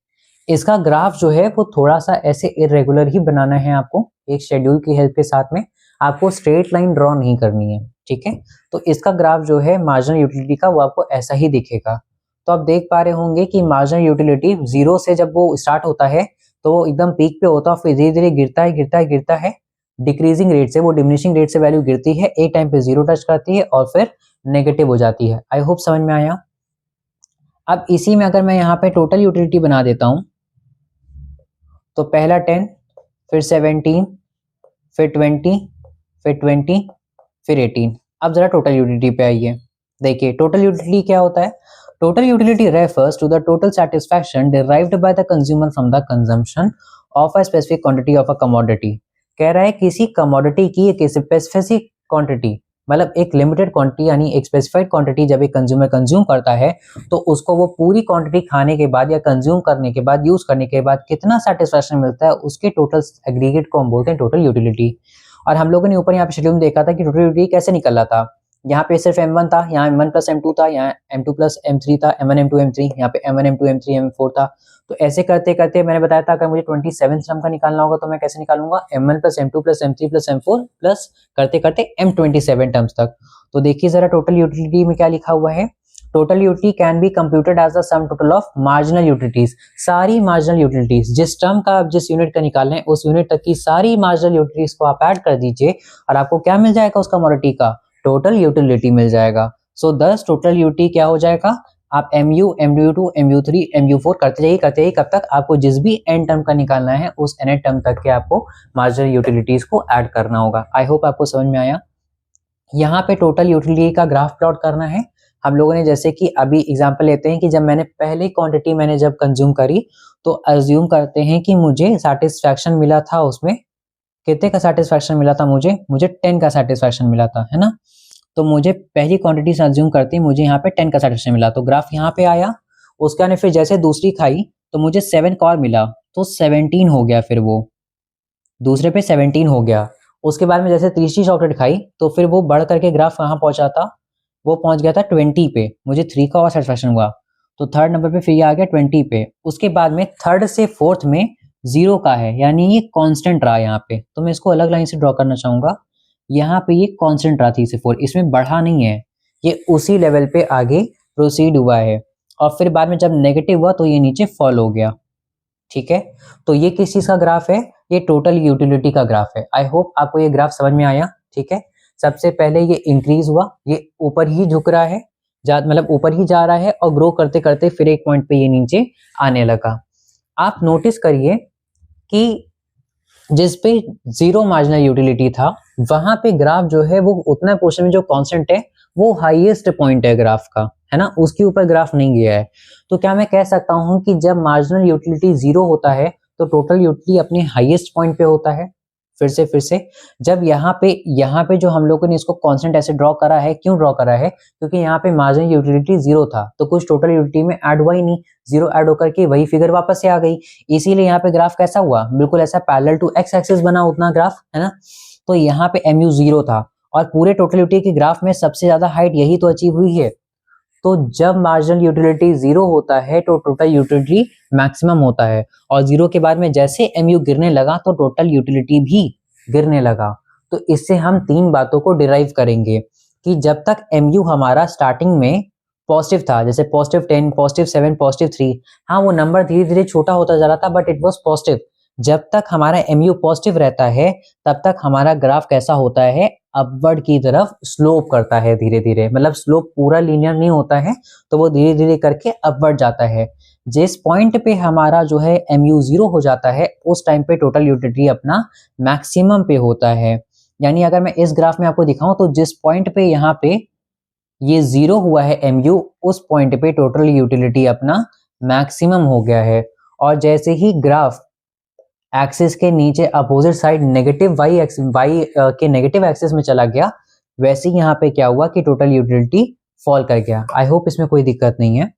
S1: इसका ग्राफ जो है वो थोड़ा सा ऐसे इरेगुलर ही बनाना है आपको, एक शेड्यूल की हेल्प के साथ में। आपको स्ट्रेट लाइन ड्रॉ नहीं करनी है, ठीक है। तो इसका ग्राफ जो है मार्जिनल यूटिलिटी का वो आपको ऐसा ही दिखेगा। तो आप देख पा रहे होंगे कि मार्जिनल यूटिलिटी 0 से जब वो स्टार्ट होता है तो वो एकदम पीक पे होता है, फिर धीरे धीरे गिरता है डिक्रीजिंग रेट से, वो डिमिनिशिंग रेट से वैल्यू गिरती है, एक टाइम पे 0 टच करती है और फिर नेगेटिव हो जाती है। आई होप समझ में आया। अब इसी में अगर मैं यहाँ पे टोटल यूटिलिटी बना देता हूँ, तो पहला 10, फिर 17, फिर 20, फिर 20, फिर 18। अब जरा टोटल यूटिलिटी पे आइए। देखिए टोटल यूटिलिटी क्या होता है। Total utility refers to the total satisfaction derived by the consumer from the consumption of a specific quantity of a commodity. कह रहा है किसी कमोडिटी की एक स्पेसिफिक क्वांटिटी, मतलब एक लिमिटेड क्वांटिटी यानी एक स्पेसिफाइड क्वांटिटी जब एक कंज्यूमर कंज्यूम करता है तो उसको वो पूरी क्वांटिटी खाने के बाद या कंज्यूम करने के बाद, यूज करने के बाद कितना सेटिस्फैक्शन मिलता है, उसके टोटल एग्रीगेट को हम बोलते हैं टोटल यूटिलिटी। और हम लोगों ने ऊपर यहाँ पे शेड्यूल में देखा था कि टोटल यूटिलिटी कैसे निकल रहा था। यहाँ पे सिर्फ M1 था, यहाँ M1 प्लस M2 था, यहाँ M2 प्लस M3 था, M1 M2 M3, यहाँ पे M1 M2 M3 M4 था। तो ऐसे करते करते मैंने बताया था अगर मुझे 27 सम का निकालना होगा तो मैं कैसे निकालूंगा, M1 plus M2 plus M3 plus M4 plus करते करते M27 टर्म्स तक। तो देखिए जरा टोटल यूटिलिटी में क्या लिखा हुआ है। Total utility can be computed as the sum total of marginal utilities. सारी मार्जिनल यूटिलिटीज, जिस टर्म का आप जिस यूनिट का निकालना है उस यूनिट तक की सारी मार्जिनल यूटिलिटीज को आप ऐड कर दीजिए और आपको क्या मिल जाएगा, उस कमोडिटी का टोटल यूटिलिटी मिल जाएगा। सो दस टोटल यूटिलिटी क्या हो जाएगा, आप MU, MU2, MU3, MU4 करते जाइए कब तक आपको जिस भी n टर्म का निकालना है उस n टर्म तक के आपको मार्जिनल यूटिलिटीज को ऐड करना होगा। आई होप आपको समझ में आया। यहाँ पे टोटल यूटिलिटी का ग्राफ प्लॉट करना है हम लोगों ने। जैसे कि अभी एग्जांपल लेते हैं कि जब मैंने पहली क्वांटिटी मैंने जब कंज्यूम करी तो अज्यूम करते हैं कि मुझे सेटिस्फैक्शन मिला था, उसमें कितने का सेटिस्फैक्शन मिला था, मुझे 10 का सेटिस्फैक्शन मिला था, है ना। तो मुझे पहली क्वांटिटी से अज्यूम करते हैं मुझे यहाँ पे 10 का सेटिस्फैक्शन मिला, तो ग्राफ यहाँ पे आया। उसके बाद फिर जैसे दूसरी खाई तो मुझे 7 का और मिला, तो 17 हो गया, फिर वो दूसरे पे 17 हो गया। उसके बाद में जैसे तीसरी चॉकलेट खाई तो फिर वो बढ़ करके ग्राफ कहाँ पहुंचा था, वो पहुंच गया था 20 पे, मुझे 3 का और सेटिस्फैक्शन हुआ, तो थर्ड नंबर पे फिर ये आ गया 20 पे। उसके बाद में थर्ड से फोर्थ में 0 का है, यानी ये कांस्टेंट रहा यहाँ पे, तो मैं इसको अलग लाइन से ड्रॉ करना चाहूंगा। यहाँ पे ये कांस्टेंट रहा 3 से 4, इसमें बढ़ा नहीं है, ये उसी लेवल पे आगे प्रोसीड हुआ है। और फिर बाद में जब नेगेटिव हुआ तो ये नीचे फॉल हो गया, ठीक है। तो ये किस चीज का ग्राफ है, ये टोटल यूटिलिटी का ग्राफ है। आई होप आपको ये ग्राफ समझ में आया, ठीक है। सबसे पहले ये इंक्रीज हुआ, ये ऊपर ही झुक रहा है, मतलब ऊपर ही जा रहा है और ग्रो करते करते फिर एक पॉइंट पे ये नीचे आने लगा। आप नोटिस करिए कि जिस पे 0 मार्जिनल यूटिलिटी था वहां पे ग्राफ जो है वो उतना पोर्शन में जो कांस्टेंट है वो हाईएस्ट पॉइंट है ग्राफ का, है ना, उसके ऊपर ग्राफ नहीं गया है। तो क्या मैं कह सकता हूं कि जब मार्जिनल यूटिलिटी 0 होता है तो टोटल यूटिलिटी अपने हाईएस्ट पॉइंट पे होता है। फिर से जब यहाँ पे जो हम लोगों ने इसको कांस्टेंट ऐसे ड्रॉ करा है, क्यों ड्रॉ करा है, क्योंकि यहाँ पे मार्जिनल यूटिलिटी 0 था तो कुछ टोटल यूटिलिटी में ऐड हुआ ही नहीं, 0 ऐड होकर के वही फिगर वापस से आ गई। इसीलिए यहाँ पे ग्राफ कैसा हुआ, बिल्कुल ऐसा पैरेलल टू एक्स एक्सिस बना उतना ग्राफ, है ना। तो यहाँ पे MU 0 था और पूरे टोटल यूटिलिटी के ग्राफ में सबसे ज्यादा हाइट यही तो अचीव हुई है। तो जब मार्जिनल यूटिलिटी 0 होता है तो टोटल यूटिलिटी मैक्सिमम होता है, और 0 के बाद में जैसे MU गिरने लगा तो टोटल यूटिलिटी भी गिरने लगा। तो इससे हम 3 बातों को डिराइव करेंगे कि जब तक MU हमारा स्टार्टिंग में पॉजिटिव था, जैसे +10, +7, +3, हाँ वो नंबर धीरे धीरे छोटा होता जा रहा था बट इट वॉज पॉजिटिव। जब तक हमारा MU पॉजिटिव रहता है तब तक हमारा ग्राफ कैसा होता है, अपवर्ड की तरफ स्लोप करता है धीरे धीरे, मतलब स्लोप पूरा लीनियर नहीं होता है, तो वो धीरे धीरे करके अपवर्ड जाता है। जिस पॉइंट पे हमारा जो है MU 0 हो जाता है उस टाइम पे टोटल यूटिलिटी अपना मैक्सिमम पे होता है। यानी अगर मैं इस ग्राफ में आपको दिखाऊं तो जिस पॉइंट पे यहाँ पे ये 0 हुआ है MU, उस पॉइंट पे टोटल यूटिलिटी अपना मैक्सिमम हो गया है। और जैसे ही ग्राफ एक्सिस के नीचे अपोजिट साइड नेगेटिव वाई के नेगेटिव एक्सिस में चला गया, वैसे ही यहाँ पे क्या हुआ कि टोटल यूटिलिटी फॉल कर गया। आई होप इसमें कोई दिक्कत नहीं है।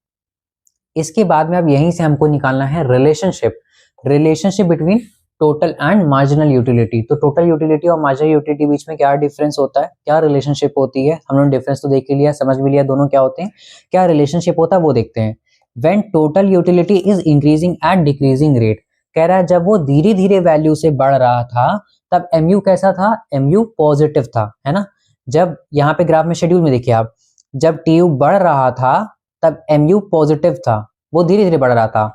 S1: इसके बाद में अब यहीं से हमको निकालना है relationship between total and marginal utility. तो टोटल यूटिलिटी और मार्जिनल यूटिलिटी बीच में क्या डिफरेंस होता है, क्या रिलेशनशिप होती है, हम लोगों ने डिफरेंस तो देख ही लिया, समझ भी लिया दोनों क्या होते हैं, क्या रिलेशनशिप होता है वो देखते हैं। When total utility is increasing at decreasing rate, कह रहा है जब वो धीरे धीरे वैल्यू से बढ़ रहा था तब MU कैसा था, MU पॉजिटिव था, है ना। जब यहाँ पे ग्राफ में शेड्यूल में देखिए आप, जब TU बढ़ रहा था तब MU पॉजिटिव था, वो धीरे धीरे बढ़ रहा था।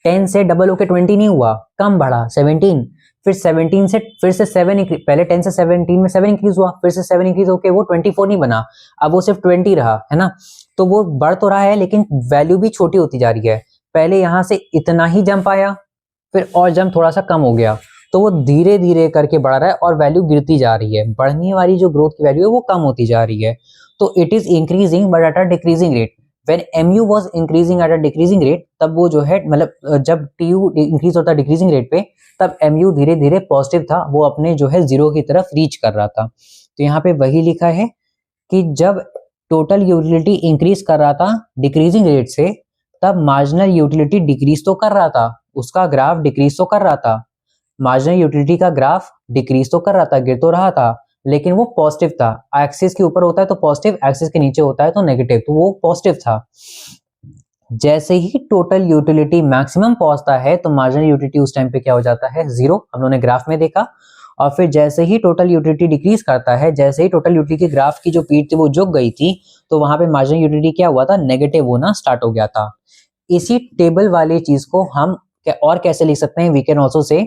S1: 10 से डबल होके 20 नहीं हुआ, कम बढ़ा 17, फिर 17 से फिर से 7, पहले 10 से 17 में 7 इंक्रीज हुआ, फिर से 7 इंक्रीज होके वो 24 नहीं बना, अब वो सिर्फ 20 रहा, है ना। तो वो बढ़ तो रहा है लेकिन वैल्यू भी छोटी होती जा रही है। पहले यहाँ से इतना ही जंप आया, फिर और जंप थोड़ा सा कम हो गया, तो वो धीरे धीरे करके बढ़ रहा है और वैल्यू गिरती जा रही है, बढ़ने वाली जो ग्रोथ की वैल्यू है वो कम होती जा रही है। तो it is increasing but at a decreasing rate. When MU was increasing at a decreasing rate, तब वो जो है मतलब जब TU इंक्रीज होता है डिक्रीजिंग रेट पे, तब MU धीरे धीरे पॉजिटिव था, वो अपने जो है 0 की तरफ रीच कर रहा था। तो यहाँ पे वही लिखा है कि जब टोटल यूटिलिटी इंक्रीज कर रहा था डिक्रीजिंग रेट से, तब मार्जिनल यूटिलिटी डिक्रीज तो कर रहा था, उसका ग्राफ डिक्रीज तो कर रहा था, मार्जिनल यूटिलिटी का ग्राफ डिक्रीज तो कर रहा था, गिर तो रहा था, लेकिन वो पॉजिटिव था। एक्सिस के ऊपर होता है तो पॉजिटिव, एक्सिस के नीचे होता है तो नेगेटिव, तो वो पॉजिटिव था। जैसे ही टोटल यूटिलिटी मैक्सिमम पहुंचता है तो मार्जिनल यूटिलिटी उस टाइम पे क्या हो जाता है, 0, हम लोगों ने ग्राफ में देखा। और फिर जैसे ही टोटल यूटिलिटी डिक्रीज करता है, जैसे ही टोटल यूटिलिटी के ग्राफ की जो पीठ थी वो झुक गई थी, तो वहां पे मार्जिनल यूटिलिटी क्या हुआ था, नेगेटिव होना स्टार्ट हो गया था। इसी टेबल वाली चीज को हम और कैसे लिख सकते हैं, वी कैन ऑल्सो से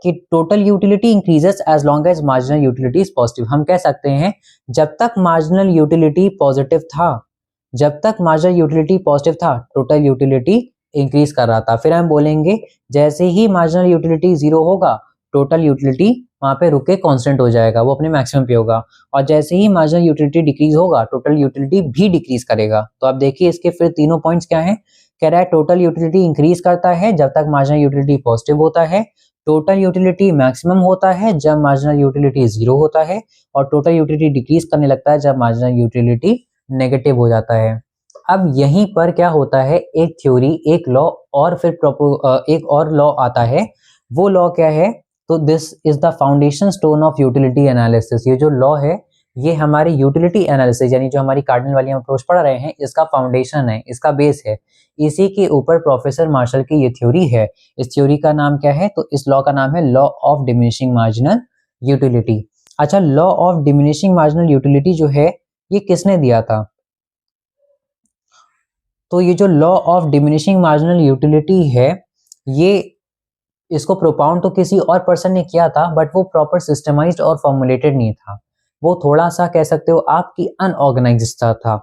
S1: कि total utility increases as long as marginal utility is positive. हम कह सकते हैं जब तक मार्जिनल यूटिलिटी पॉजिटिव था, जब तक मार्जिनल यूटिलिटी पॉजिटिव था, टोटल यूटिलिटी इंक्रीज कर रहा था। फिर हम बोलेंगे जैसे ही मार्जिनल यूटिलिटी 0 होगा, टोटल यूटिलिटी वहां पे रुक के कांस्टेंट हो जाएगा, वो अपने मैक्सिमम पे होगा। और जैसे ही मार्जिनल यूटिलिटी डिक्रीज होगा, टोटल यूटिलिटी भी डिक्रीज करेगा। तो आप देखिए इसके फिर तीनों पॉइंट्स क्या हैं, कह रहा है टोटल यूटिलिटी इंक्रीज करता है जब तक मार्जिनल यूटिलिटी पॉजिटिव होता है, टोटल यूटिलिटी मैक्सिमम होता है जब मार्जिनल यूटिलिटी 0 होता है, और टोटल यूटिलिटी डिक्रीज करने लगता है जब मार्जिनल यूटिलिटी नेगेटिव हो जाता है। अब यहीं पर क्या होता है, एक थ्योरी, एक लॉ और फिर एक और लॉ आता है। वो लॉ क्या है, तो this is the foundation stone of utility analysis. ये जो लॉ है ये हमारे यूटिलिटी एनालिसिस यानी जो हमारी कार्डिनल वाली हम अप्रोच पढ़ रहे हैं, इसका फाउंडेशन है, इसका बेस है। इसी के ऊपर प्रोफेसर मार्शल की ये थ्योरी है। इस थ्योरी का नाम क्या है, तो इस लॉ का नाम है law of diminishing marginal utility. अच्छा, law of diminishing marginal utility जो है ये किसने दिया था, तो ये जो law of diminishing marginal utility है, ये इसको प्रोपाउंड तो किसी और पर्सन ने किया था, बट वो प्रॉपर सिस्टमाइज्ड और फॉर्मुलेटेड नहीं था, वो थोड़ा सा कह सकते हो आपकी अनऑर्गेनाइज्ड था।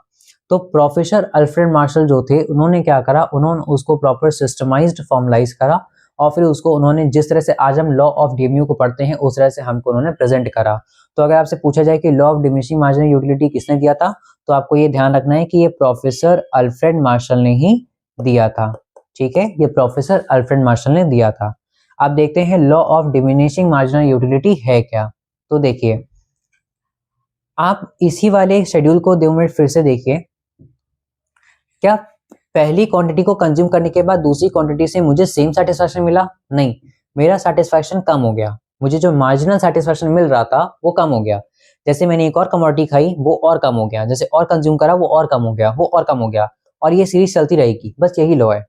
S1: तो प्रोफेसर अल्फ्रेड मार्शल जो थे, उन्होंने क्या करा, उन्होंने उसको प्रॉपर सिस्टमाइज्ड फॉर्मुलाइज करा और फिर उसको उन्होंने जिस तरह से आज हम लॉ ऑफ डीएमयू को पढ़ते हैं उस तरह से हमको उन्होंने प्रेजेंट करा। तो अगर आपसे पूछा जाए कि law of diminishing marginal utility किसने दिया था, तो आपको ये ध्यान रखना है कि ये प्रोफेसर अल्फ्रेड मार्शल ने ही दिया था। ठीक है, ये प्रोफेसर अल्फ्रेड मार्शल ने दिया था। अब देखते हैं law of diminishing marginal utility है क्या। तो देखिए, आप इसी वाले शेड्यूल को 2 मिनट फिर से देखिए। क्या पहली क्वांटिटी को कंज्यूम करने के बाद दूसरी क्वांटिटी से मुझे सेम सेटिस्फैक्शन मिला? नहीं, मेरा सेटिस्फैक्शन कम हो गया। मुझे जो मार्जिनल सेटिस्फैक्शन मिल रहा था वो कम हो गया। जैसे मैंने एक और कमोडिटी खाई वो और कम हो गया, जैसे और कंज्यूम करा वो और कम हो गया, वो और कम हो गया, और ये सीरीज चलती रहेगी। बस यही लॉ है,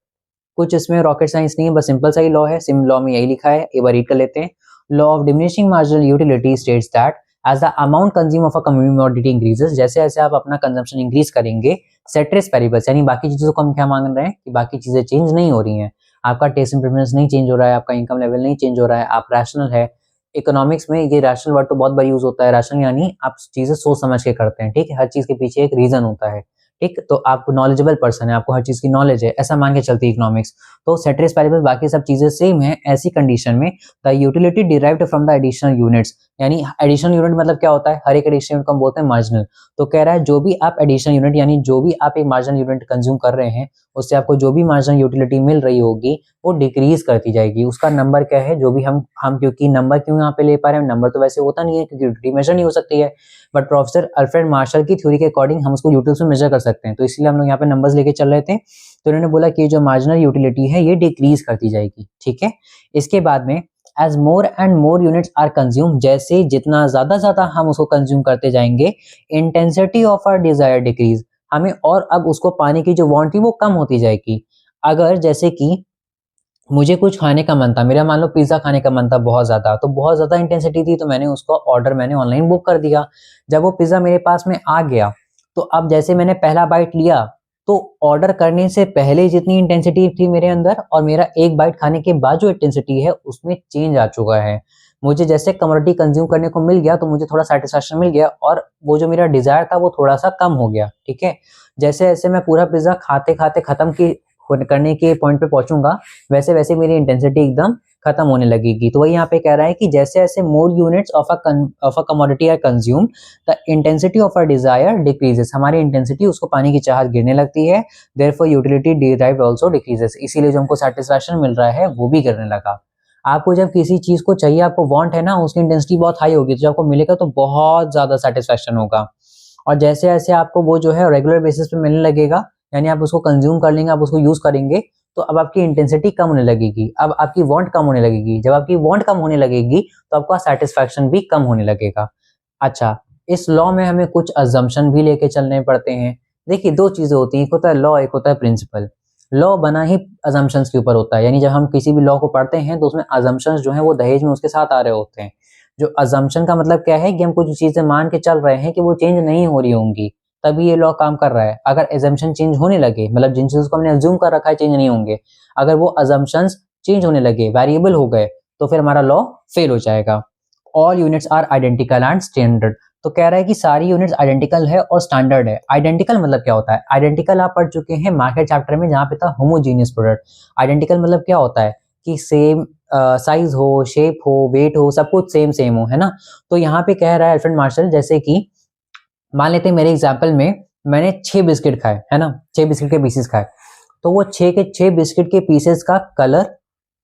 S1: कुछ इसमें रॉकेट साइंस नहीं है, बस सिंपल सा ही लॉ है। सिम लॉ में यही लिखा है, एक बार रीड कर लेते हैं। Law of diminishing marginal utility states that as the amount consume of a commodity increases, जैसे जैसे आप अपना कंजम्पशन इंक्रीज करेंगे, सेट्रेस पेरिबल्स यानी बाकी चीजों को हम क्या मान रहे हैं कि बाकी चीजें चेंज नहीं हो रही हैं, आपका टेस्ट एंड प्रेफरेंस नहीं चेंज हो रहा है, आपका इनकम लेवल नहीं चेंज हो रहा है, आप रैशनल है। इकोनॉमिक्स में ये रैशनल वर्ड तो बहुत बार यूज होता है। रैशनल यानी आप चीजें सोच समझ के करते हैं, ठीक है, हर चीज के पीछे एक रीजन होता है, ठीक। तो आप नॉलेजेबल पर्सन है, आपको हर चीज की नॉलेज है, ऐसा मान के चलती है इकोनॉमिक्स। तो सेट्रेस पेरिबल्स बाकी सब चीजें सेम है। ऐसी कंडीशन में the utility derived from the additional units, यानी एडिशनल यूनिट मतलब क्या होता है, हर एक एडिशनल यूनिट को हम बोलते हैं मार्जिनल। तो कह रहा है जो भी आप एडिशनल यूनिट यानी जो भी आप एक मार्जिनल यूनिट कंज्यूम कर रहे हैं उससे आपको जो भी मार्जिनल यूटिलिटी मिल रही होगी वो डिक्रीज करती जाएगी। उसका नंबर क्या है, जो भी हम क्योंकि नंबर क्यों यहाँ पे ले पा रहे हैं, नंबर तो वैसे होता नहीं है क्योंकि यूटिलिटी मेजर नहीं हो सकती है, बट प्रोफेसर अल्फ्रेड मार्शल की थ्योरी के अकॉर्डिंग हम उसको यूटिलिटी में मेजर कर सकते हैं। तो इसलिए हम लोग यहाँ पे नंबर्स लेके चल रहे थे। तो उन्होंने बोला कि जो मार्जिनल यूटिलिटी है ये डिक्रीज करती जाएगी, ठीक है। इसके बाद में as more and more units are consume, जैसे जितना ज्यादा हम उसको कंज्यूम करते जाएंगे, intensity of our desire decrease, हमें और अब उसको पाने की जो वांट थी वो कम होती जाएगी। अगर जैसे कि मुझे कुछ खाने का मन था, मेरा मान लो पिज्जा खाने का मन था बहुत ज्यादा, तो बहुत ज्यादा इंटेंसिटी थी, तो मैंने उसको ऑर्डर मैंने ऑनलाइन बुक कर दिया। जब वो पिज्जा मेरे पास में आ गया तो अब जैसे मैंने पहला बाइट लिया तो ऑर्डर करने से पहले जितनी इंटेंसिटी थी मेरे अंदर और मेरा एक बाइट खाने के बाद जो इंटेंसिटी है उसमें चेंज आ चुका है। मुझे जैसे कमोडिटी कंज्यूम करने को मिल गया तो मुझे थोड़ा सेटिस्फैक्शन मिल गया और वो जो मेरा डिजायर था वो थोड़ा सा कम हो गया, ठीक है। जैसे जैसे मैं पूरा पिज्जा खाते खाते खत्म की करने के पॉइंट पे पहुंचूंगा वैसे वैसे मेरी इंटेंसिटी एकदम खत्म होने लगेगी। तो वही यहाँ पे कह रहा है कि जैसे जैसे more units of a commodity are consume the intensity of a desire decreases, हमारी इंटेंसिटी उसको पाने की चाहत गिरने लगती है, therefore utility derived also decreases, इसीलिए जो हमको सेटिस्फैक्शन मिल रहा है वो भी गिरने लगा। आपको जब किसी चीज को चाहिए, आपको वांट है ना, उसकी इंटेंसिटी बहुत हाई होगी, तो जब आपको मिलेगा तो बहुत ज्यादा सेटिस्फैक्शन होगा। और जैसे जैसे आपको वो जो है रेगुलर बेसिस पे मिलने लगेगा, यानी आप उसको कंज्यूम कर लेंगे, आप उसको यूज करेंगे, तो अब आपकी इंटेंसिटी कम होने लगेगी, अब आपकी वांट कम होने लगेगी। जब आपकी वांट कम होने लगेगी तो आपका सेटिस्फैक्शन भी कम होने लगेगा। अच्छा, इस लॉ में हमें कुछ अजम्पशन भी लेके चलने पड़ते हैं। देखिए, दो चीजें होती हैं, एक होता है लॉ, एक होता है प्रिंसिपल। लॉ बना ही अजम्पशंस के ऊपर होता है, यानी जब हम किसी भी लॉ को पढ़ते हैं तो उसमें अजम्पशंस जो है वो दहेज में उसके साथ आ रहे होते हैं। जो अजम्पशन का मतलब क्या है कि हम कुछ चीजें मान के चल रहे हैं कि वो चेंज नहीं हो रही होंगी, तभी ये लॉ काम कर रहा है। अगर एजम्पशन चेंज होने लगे, मतलब जिन चीजों को हमने अज्यूम कर रखा है चेंज नहीं होंगे, अगर वो अजम्पशंस चेंज होने लगे, वेरिएबल हो गए, तो फिर हमारा लॉ फेल हो जाएगा। All units are identical and standard, तो कह रहा है कि सारी यूनिट्स आइडेंटिकल है और स्टैंडर्ड है। आइडेंटिकल मतलब क्या होता है, आइडेंटिकल आप पढ़ चुके हैं मार्केट चैप्टर में जहां पे था होमोजीनियस प्रोडक्ट। आइडेंटिकल मतलब क्या होता है कि सेम साइज हो, शेप हो, वेट हो, सब कुछ सेम सेम हो, है ना। तो यहाँ पे कह रहा है अल्फ्रेड मार्शल, जैसे कि मान लेते हैं मेरे एग्जाम्पल में मैंने 6 बिस्किट खाए, है ना, 6 बिस्किट के पीसेस खाए, तो वो 6 के 6 बिस्किट के पीसेस का कलर,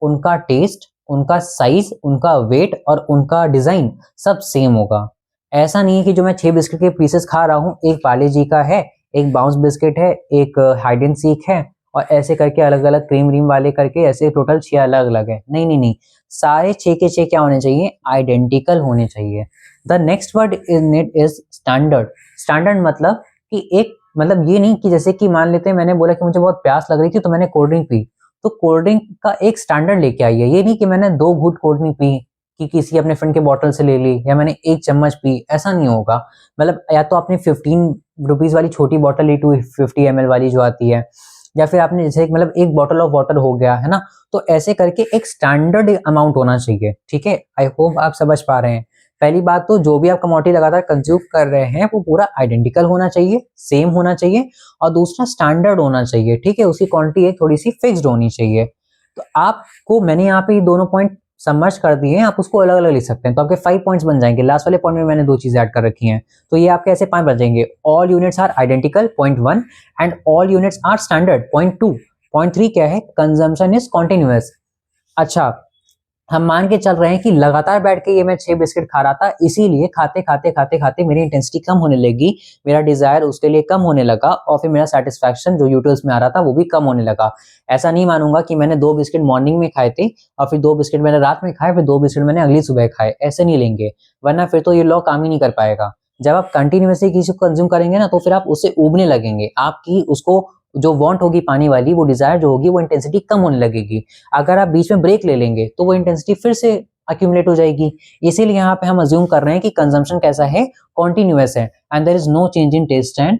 S1: उनका टेस्ट, उनका साइज, उनका वेट और उनका डिजाइन सब सेम होगा। ऐसा नहीं है कि जो मैं 6 बिस्किट के पीसेस खा रहा हूँ, एक पार्ले जी का है, एक बाउंस बिस्किट है, एक हाइड एंड सीक है, और ऐसे करके अलग अलग क्रीम व्रीम वाले करके ऐसे टोटल 6 अलग अलग है। नहीं नहीं नहीं, सारे 6 के 6 क्या होने चाहिए, आइडेंटिकल होने चाहिए। The next word in it is standard. Standard मतलब कि एक, मतलब ये नहीं कि जैसे कि मान लेते हैं मैंने बोला कि मुझे बहुत प्यास लग रही थी तो मैंने कोल्ड ड्रिंक पी, तो कोल्ड ड्रिंक का एक स्टैंडर्ड लेके आई है। ये नहीं कि मैंने 2 घूंट कोल्ड ड्रिंक पी कि किसी अपने फ्रेंड के बॉटल से ले ली, या मैंने 1 चम्मच पी, ऐसा नहीं होगा। मतलब या तो आपने 15 रुपीज वाली छोटी बॉटल ली, 250 ml वाली जो आती है, या फिर आपने जैसे मतलब एक बॉटल ऑफ वाटर हो गया, है ना। तो ऐसे करके एक स्टैंडर्ड अमाउंट होना चाहिए, ठीक है। आई होप आप समझ पा रहे हैं। पहली बात तो जो भी आप कमोडिटी लगातार कंज्यूम कर रहे हैं वो पूरा आइडेंटिकल होना चाहिए, सेम होना चाहिए, और दूसरा स्टैंडर्ड होना चाहिए, ठीक है, उसकी क्वांटिटी एक थोड़ी सी फिक्स्ड होनी चाहिए। तो आपको मैंने यहाँ पे ये दोनों पॉइंट समर्ज कर दिए हैं, आप उसको अलग अलग लिख सकते हैं। तो आपके 5 पॉइंट्स बन जाएंगे। लास्ट वाले पॉइंट में मैंने 2 चीजें ऐड कर रखी हैं, तो ये आपके ऐसे 5 बन जाएंगे। All units are identical, point 1, and all units are standard, point 2। Point 3 क्या है? Consumption is continuous. अच्छा, हम मान के चल रहे हैं कि लगातार बैठ के ये मैं 6 बिस्किट खा रहा था, इसीलिए खाते खाते खाते खाते मेरी इंटेंसिटी कम होने लगी, मेरा डिजायर उसके लिए कम होने लगा, और फिर मेरा सेटिस्फैक्शन जो यूटिल्स में आ रहा था वो भी कम होने लगा। ऐसा नहीं मानूंगा कि मैंने 2 बिस्किट मॉर्निंग में खाए थे और फिर 2 बिस्किट मैंने रात में खाए, फिर 2 बिस्किट मैंने अगली सुबह खाए, ऐसे नहीं लेंगे, वरना फिर तो ये लॉ काम ही नहीं कर पाएगा। जब आप कंटिन्यूसली किसी को कंज्यूम करेंगे ना, तो फिर आप उससे उबने लगेंगे, आपकी उसको जो वांट होगी पानी वाली, वो डिजायर जो होगी, वो इंटेंसिटी कम होने लगेगी। अगर आप बीच में ब्रेक ले लेंगे तो वो इंटेंसिटी फिर से अक्यूमुलेट हो जाएगी। इसीलिए यहाँ पे हम अज्यूम कर रहे हैं कि कंजम्पशन कैसा है? कॉन्टिन्यूअस है, and there is no change in taste and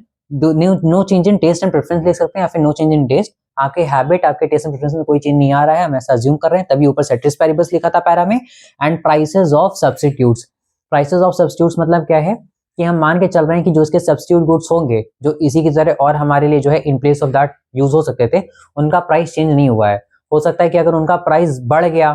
S1: no change in taste and preference लिख सकते हैं, या फिर नो चेंज इन टेस्ट। आपके हैबिट, आपके टेस्ट एंड प्रेफरेंस में कोई चेंज नहीं आ रहा है, हम ऐसा अज्यूम कर रहे हैं, तभी ऊपर सेट्रिस पैरिबस लिखा था पैरा में। And prices of substitutes, prices of substitutes मतलब क्या है कि हम मान के चल रहे हैं कि जो इसके सब्स्टिट्यूट गुड्स होंगे, जो इसी की तरह और हमारे लिए जो है in place of that use हो सकते थे, उनका प्राइस चेंज नहीं हुआ है। हो सकता है कि अगर उनका प्राइस बढ़ गया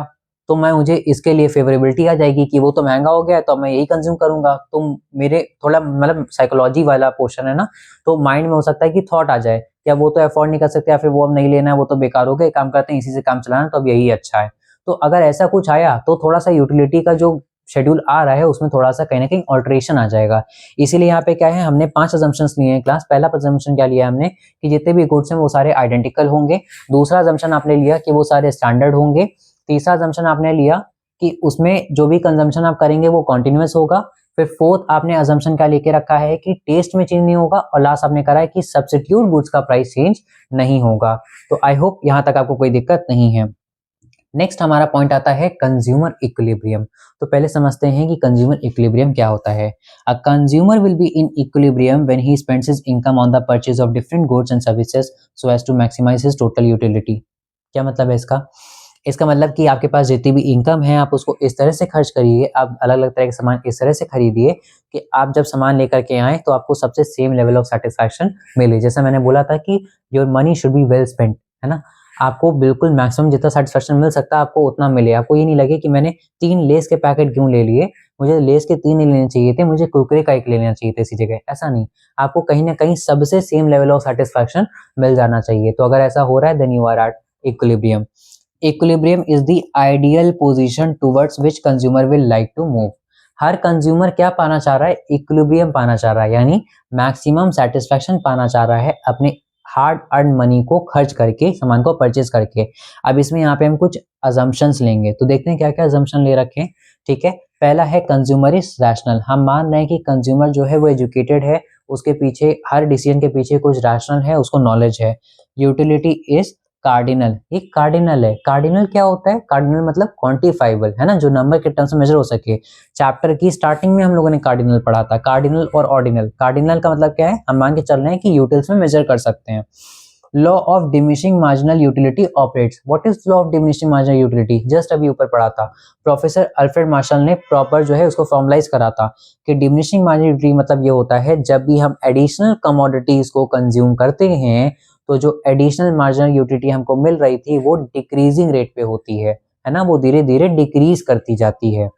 S1: तो मुझे इसके लिए फेवरेबिलिटी आ जाएगी कि वो तो महंगा हो गया है तो मैं यही कंज्यूम करूंगा। तो मेरे थोड़ा मतलब साइकोलॉजी वाला पोर्शन है ना, तो माइंड में हो सकता है कि थॉट आ जाए कि अब वो तो अफोर्ड नहीं कर सकते, या फिर वो अब नहीं लेना है, वो तो बेकार हो गया, काम करते हैं इसी से काम चलाना, तो अब यही अच्छा है। तो अगर ऐसा कुछ आया तो थोड़ा सा यूटिलिटी का जो शेड्यूल आ रहा है उसमें थोड़ा सा कहीं ना कहीं ऑल्टरेशन आ जाएगा। इसीलिए यहाँ पे क्या है, हमने 5 अजम्पशंस लिए हैं क्लास। पहला अजम्पशन क्या लिया हमने कि जितने भी गुड्स हैं वो सारे आइडेंटिकल होंगे। दूसरा अजम्पशन आपने लिया कि वो सारे स्टैंडर्ड होंगे। तीसरा अजम्पशन आपने लिया कि उसमें जो भी कंजम्पशन आप करेंगे वो कॉन्टिन्यूअस होगा। फिर फोर्थ आपने अजम्पशन क्या लेके रखा है कि टेस्ट में चेंज नहीं होगा, और लास्ट आपने करा है कि सब्स्टिट्यूट गुड्स का प्राइस चेंज नहीं होगा। तो आई होप यहाँ तक आपको कोई दिक्कत नहीं है। नेक्स्ट हमारा पॉइंट आता है कंज्यूमर इक्विलिब्रियम। तो पहले समझते हैं कि कंज्यूमर इक्विलिब्रियम क्या होता है। A consumer will be in equilibrium when he spends his income on the purchase of different goods and services so as to maximise his total utility. क्या मतलब है इसका? इसका मतलब कि आपके पास जितनी भी इनकम है आप उसको इस तरह से खर्च करिए, आप अलग अलग तरह के सामान इस तरह से खरीदिए कि आप जब सामान लेकर के आए तो आपको सबसे सेम लेवल ऑफ सेटिस्फैक्शन मिले। जैसा मैंने बोला था कि your money should be well spent, है ना। आपको बिल्कुल मैक्सिमम जितना सेटिस्फैक्शन मिल सकता है आपको उतना मिले। आपको ये नहीं लगे कि मैंने 3 लेस के पैकेट क्यों ले लिए, मुझे लेस के 3 नहीं लेने चाहिए थे, मुझे कुरकुरे का 1 लेना चाहिए था इसी जगह। ऐसा नहीं, आपको कहीं ना कहीं सबसे सेम लेवल ऑफ सेटिस्फैक्शन मिल जाना चाहिए। तो अगर ऐसा हो रहा है then you are at equilibrium. Equilibrium is the ideal position towards which consumer will like to move. हर कंज्यूमर क्या पाना चाह रहा है? इक्विलिब्रियम पाना चाह रहा है, यानी मैक्सिमम सेटिस्फैक्शन पाना चाह रहा है अपने हार्ड अर्न मनी को खर्च करके, सामान को परचेज करके। अब इसमें यहाँ पे हम कुछ अजम्पशंस लेंगे, तो देखते हैं क्या क्या अजम्पशन ले रखे हैं। ठीक है, पहला है कंज्यूमर इज रैशनल। हम मान रहे हैं कि कंज्यूमर जो है वो एजुकेटेड है, उसके पीछे हर डिसीजन के पीछे कुछ रैशनल है, उसको नॉलेज है। Utility is cardinal. एक कार्डिनल है। कार्डिनल क्या होता है? कार्डिनल मतलब क्वांटिफाइबल, है ना, जो नंबर के टर्म्स में मेजर हो सके। चैप्टर की स्टार्टिंग में हम लोगों ने कार्डिनल पढ़ा था, कार्डिनल और ऑर्डिनल। कार्डिनल का मतलब क्या है? हम मान के चल रहे हैं कि यूटिल्स में मेजर कर सकते हैं। Law of diminishing marginal utility operates. What is law of diminishing marginal utility? Just अभी ऊपर पढ़ा था, प्रोफेसर अल्फ्रेड मार्शल ने प्रॉपर जो है उसको फॉर्मलाइज करा था कि डिमिनिशिंग मार्जिनल यूटिलिटी मतलब ये होता है जब भी हम एडिशनल कमोडिटीज को कंज्यूम करते हैं तो जो एडिशनल मार्जिनल यूटिलिटी हमको मिल रही थी वो डिक्रीजिंग रेट पे होती है ना, वो धीरे धीरे डिक्रीज करती जाती है।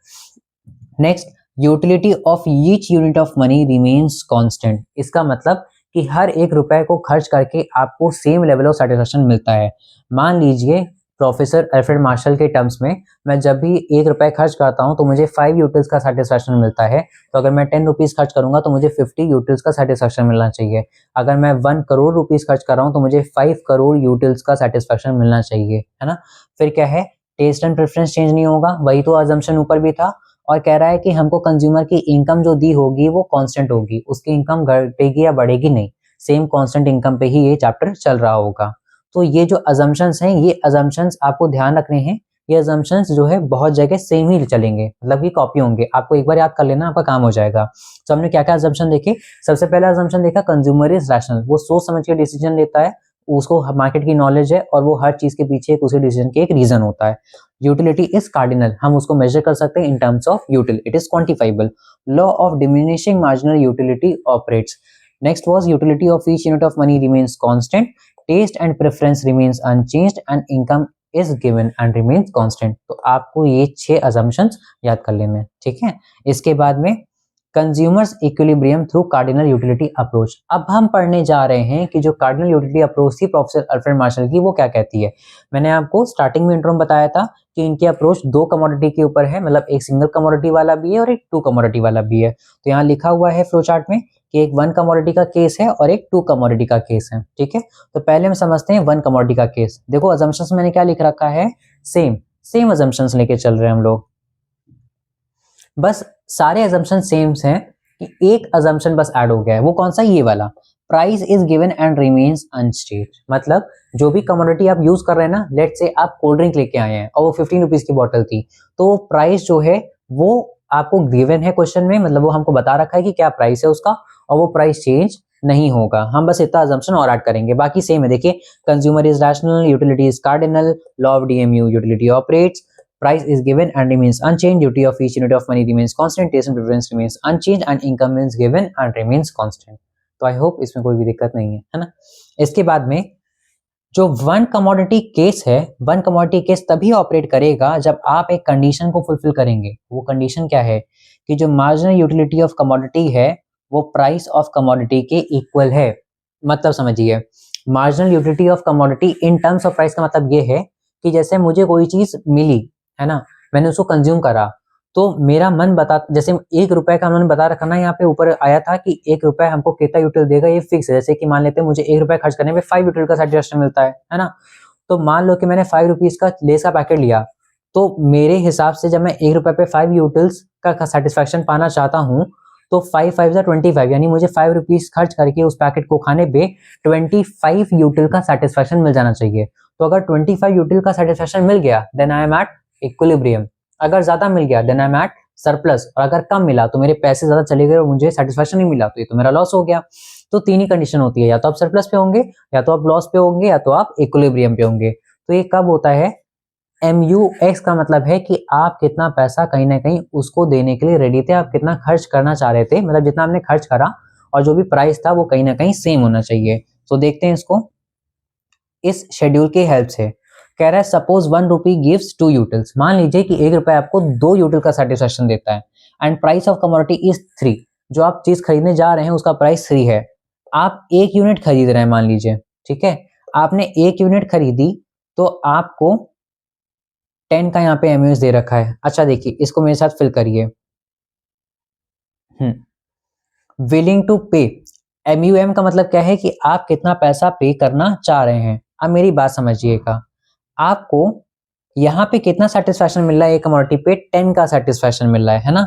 S1: Next, utility of each unit of money remains constant. इसका मतलब कि हर 1 रुपए को खर्च करके आपको सेम लेवल ऑफ सेटिस्फैक्शन मिलता है। मान लीजिए प्रोफेसर अल्फ्रेड मार्शल के टर्म्स में मैं जब भी 1 रुपए खर्च करता हूं तो मुझे 5 यूटिल्स का सेटिस्फैक्शन मिलता है। तो अगर मैं 10 रुपीज खर्च करूंगा तो मुझे 50 यूटिल्स का सेटिस्फैक्शन मिलना चाहिए। अगर मैं 1 करोड़ रुपीज खर्च कर रहा हूं तो मुझे 5 करोड़ यूटिल्स का सेटिस्फैक्शन मिलना चाहिए, है ना। फिर क्या है? टेस्ट एंड प्रेफरेंस चेंज नहीं होगा, वही तो अजम्पशन ऊपर भी था। और कह रहा है कि हमको कंज्यूमर की इनकम जो दी होगी वो कांस्टेंट होगी, उसकी इनकम घटेगी या बढ़ेगी नहीं, सेम कांस्टेंट इनकम पे ही ये चैप्टर चल रहा होगा। तो ये जो अजम्पशंस हैं, ये अजम्पशंस आपको ध्यान रखने हैं। ये अजम्पशंस जो है बहुत जगह सेम ही चलेंगे, मतलब कि कॉपी होंगे। आपको एक बार याद कर लेना, आपका काम हो जाएगा। तो हमने क्या क्या अजम्पशन देखे? सबसे पहला अजम्पशन देखा कंज्यूमर इज रैशनल, वो सोच समझ के डिसीजन लेता है, उसको मार्केट की नॉलेज है और वो हर चीज के पीछे उसी डिसीजन के एक रीजन होता है। यूटिलिटी इज कार्डिनल, हम उसको मेजर कर सकते हैं in terms of यूटिल, it is quantifiable. Law of diminishing marginal utility operates. Next was utility of each unit of money remains constant, taste and preference remains unchanged, and income is given and remains constant. तो आपको ये 6 assumptions याद कर लेने हैं, ठीक है। इसके बाद में consumers equilibrium through cardinal utility approach. अब हम पढ़ने जा रहे हैं कि जो कार्डिनल यूटिलिटी अप्रोच थी प्रोफेसर अल्फ्रेड मार्शल की, वो क्या कहती है। मैंने आपको स्टार्टिंग में इंट्रो में बताया था कि इनकी अप्रोच 2 कमोडिटी के ऊपर है, मतलब एक सिंगल कमोडिटी वाला भी है और एक 2 कमोडिटी वाला भी है। तो यहाँ लिखा हुआ है फ्लो चार्ट में कि एक 1 कमोडिटी का केस है और एक 2 कमोडिटी का केस है, ठीक है। तो पहले हम समझते हैं 1 कमोडिटी का केस। देखो अजम्पशंस मैंने क्या लिख रखा है, सेम अजम्पशंस लेके चल रहे हैं हम लोग, बस सारे अजम्पशन सेम हैं कि एक अजम्पशन बस ऐड हो गया है। वो कौन सा, ये वाला, price is given and remains unchanged. मतलब जो भी कमोडिटी आप यूज कर रहे हैं ना, लेट से आप कोल्ड ड्रिंक लेके आए हैं और वो 15 रुपीज की बॉटल थी, तो प्राइस जो है वो आपको गिवन है क्वेश्चन में, मतलब वो हमको बता रखा है कि क्या प्राइस है उसका, और वो प्राइस चेंज नहीं होगा। हम बस इतना अजम्पशन और ऐड करेंगे, बाकी सेम है। देखिए consumer is rational, utility is cardinal, law of DMU, utility operates, price is given and remains unchanged, duty of each unit of money remains constant, taste and preference remains unchanged and income is given and remains constant। तो आई होप इसमें कोई भी दिक्कत नहीं है ना। इसके बाद में जो 1 कमोडिटी केस है, 1 कमोडिटी केस तभी ऑपरेट करेगा जब आप एक कंडीशन को फुलफिल करेंगे। वो कंडीशन क्या है कि जो मार्जिनल यूटिलिटी ऑफ कमोडिटी है वो प्राइस ऑफ कमोडिटी के इक्वल है। मतलब समझिए, marginal utility of commodity in terms of price का मतलब ये है कि जैसे मुझे कोई चीज मिली है ना, मैंने उसको कंज्यूम करा, तो मेरा मन बता, जैसे 1 रुपए का उन्होंने बता रखा ना, यहाँ पे ऊपर आया था कि 1 रुपए हमको कितना यूटिल देगा, ये फिक्स है। जैसे कि मान लेते हैं मुझे 1 रुपए खर्च करने पे 5 यूटिल का सेटिस्फेक्शन मिलता है ना। तो मान लो कि मैंने 5 रुपीज का लेस का पैकेट लिया, तो मेरे हिसाब से जब मैं 1 रुपए पे 5 यूटिल्स का सेटिस्फेक्शन पाना चाहता हूँ, तो 5 5 जा 25, यानी मुझे 5 रुपीज खर्च करके उस पैकेट को खाने पे 25 यूटिल का सेटिस्फेक्शन मिल जाना चाहिए। तो अगर 25 यूटिल का सेटिस्फेक्शन मिल गया then I am at equilibrium, अगर ज्यादा मिल गया then I am at surplus, और अगर कम मिला तो मेरे पैसे ज्यादा चले गए और मुझे सेटिस्फेक्शन नहीं मिला, तो ये तो मेरा लॉस हो गया। तो 3 ही कंडीशन होती है, या तो आप सरप्लस पे होंगे, या तो आप लॉस पे होंगे, या तो आप इक्विलिब्रियम पे होंगे। तो ये कब होता है, MUX का मतलब है कि आप कितना पैसा कहीं ना कहीं उसको देने के लिए रेडी थे, आप कितना खर्च करना चाह रहे थे, मतलब जितना आपने खर्च करा और जो भी प्राइस था वो कहीं ना कहीं सेम होना चाहिए। तो देखते हैं इसको इस शेड्यूल की हेल्प से। कह रहा है सपोज 1 रुपी गिव्स 2 यूटिल्स। मान लीजिए कि 1 रुपए आपको 2 यूटिल का सेटिस्फेक्शन देता है and price of commodity is 3। जो आप चीज खरीदने जा रहे हैं उसका प्राइस 3 है। आप 1 यूनिट खरीद रहे हैं मान लीजिए, ठीक है, आपने 1 यूनिट खरीदी तो आपको 10 का यहाँ पे MUS दे रखा है। अच्छा देखिए इसको मेरे साथ फिल करिए। विलिंग टू पे, MUM का मतलब क्या है कि आप कितना पैसा पे करना चाह रहे हैं। अब मेरी बात समझिएगा, आपको यहाँ पे कितना सेटिस्फेक्शन मिल रहा है, एक कमोडिटी पे 10 का सेटिस्फेक्शन मिल रहा है ना,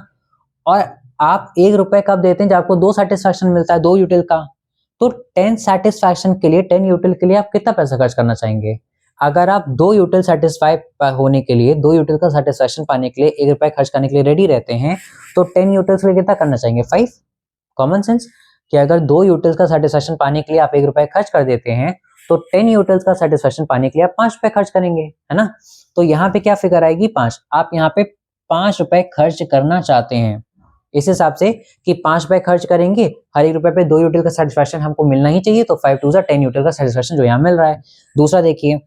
S1: और आप 1 रुपए कब देते हैं जब आपको 2 सेटिस्फेक्शन मिलता है, 2 यूटिल का। तो 10 सेटिस्फेक्शन के लिए, 10 यूटिल के लिए आप कितना पैसा खर्च करना चाहेंगे। अगर आप 2 यूटिल सेटिस्फाई होने के लिए, 2 यूटिल का सेटिस्फेक्शन पाने के लिए 1 रुपए खर्च करने के लिए रेडी रहते हैं, तो 10 यूटिल्स के लिए कितना करना चाहेंगे, 5। कॉमन सेंस कि अगर 2 यूटिल्स का सेटिस्फेक्शन पाने के लिए आप 1 रुपए खर्च कर देते हैं, तो 10 यूटिल्स का सेटिस्फेक्शन पाने के लिए आप 5 रुपए खर्च करेंगे, है ना। तो यहाँ पे क्या फिगर आएगी, 5। आप यहाँ पे 5 रुपए खर्च करना चाहते हैं इस हिसाब से कि 5 रुपए खर्च करेंगे, हर 1 रुपए पे 2 यूटिल का सेटिस्फेक्शन हमको मिलना ही चाहिए, तो 5 2 10 यूटिल का सेटिस्फेक्शन जो यहाँ मिल रहा है। दूसरा देखिए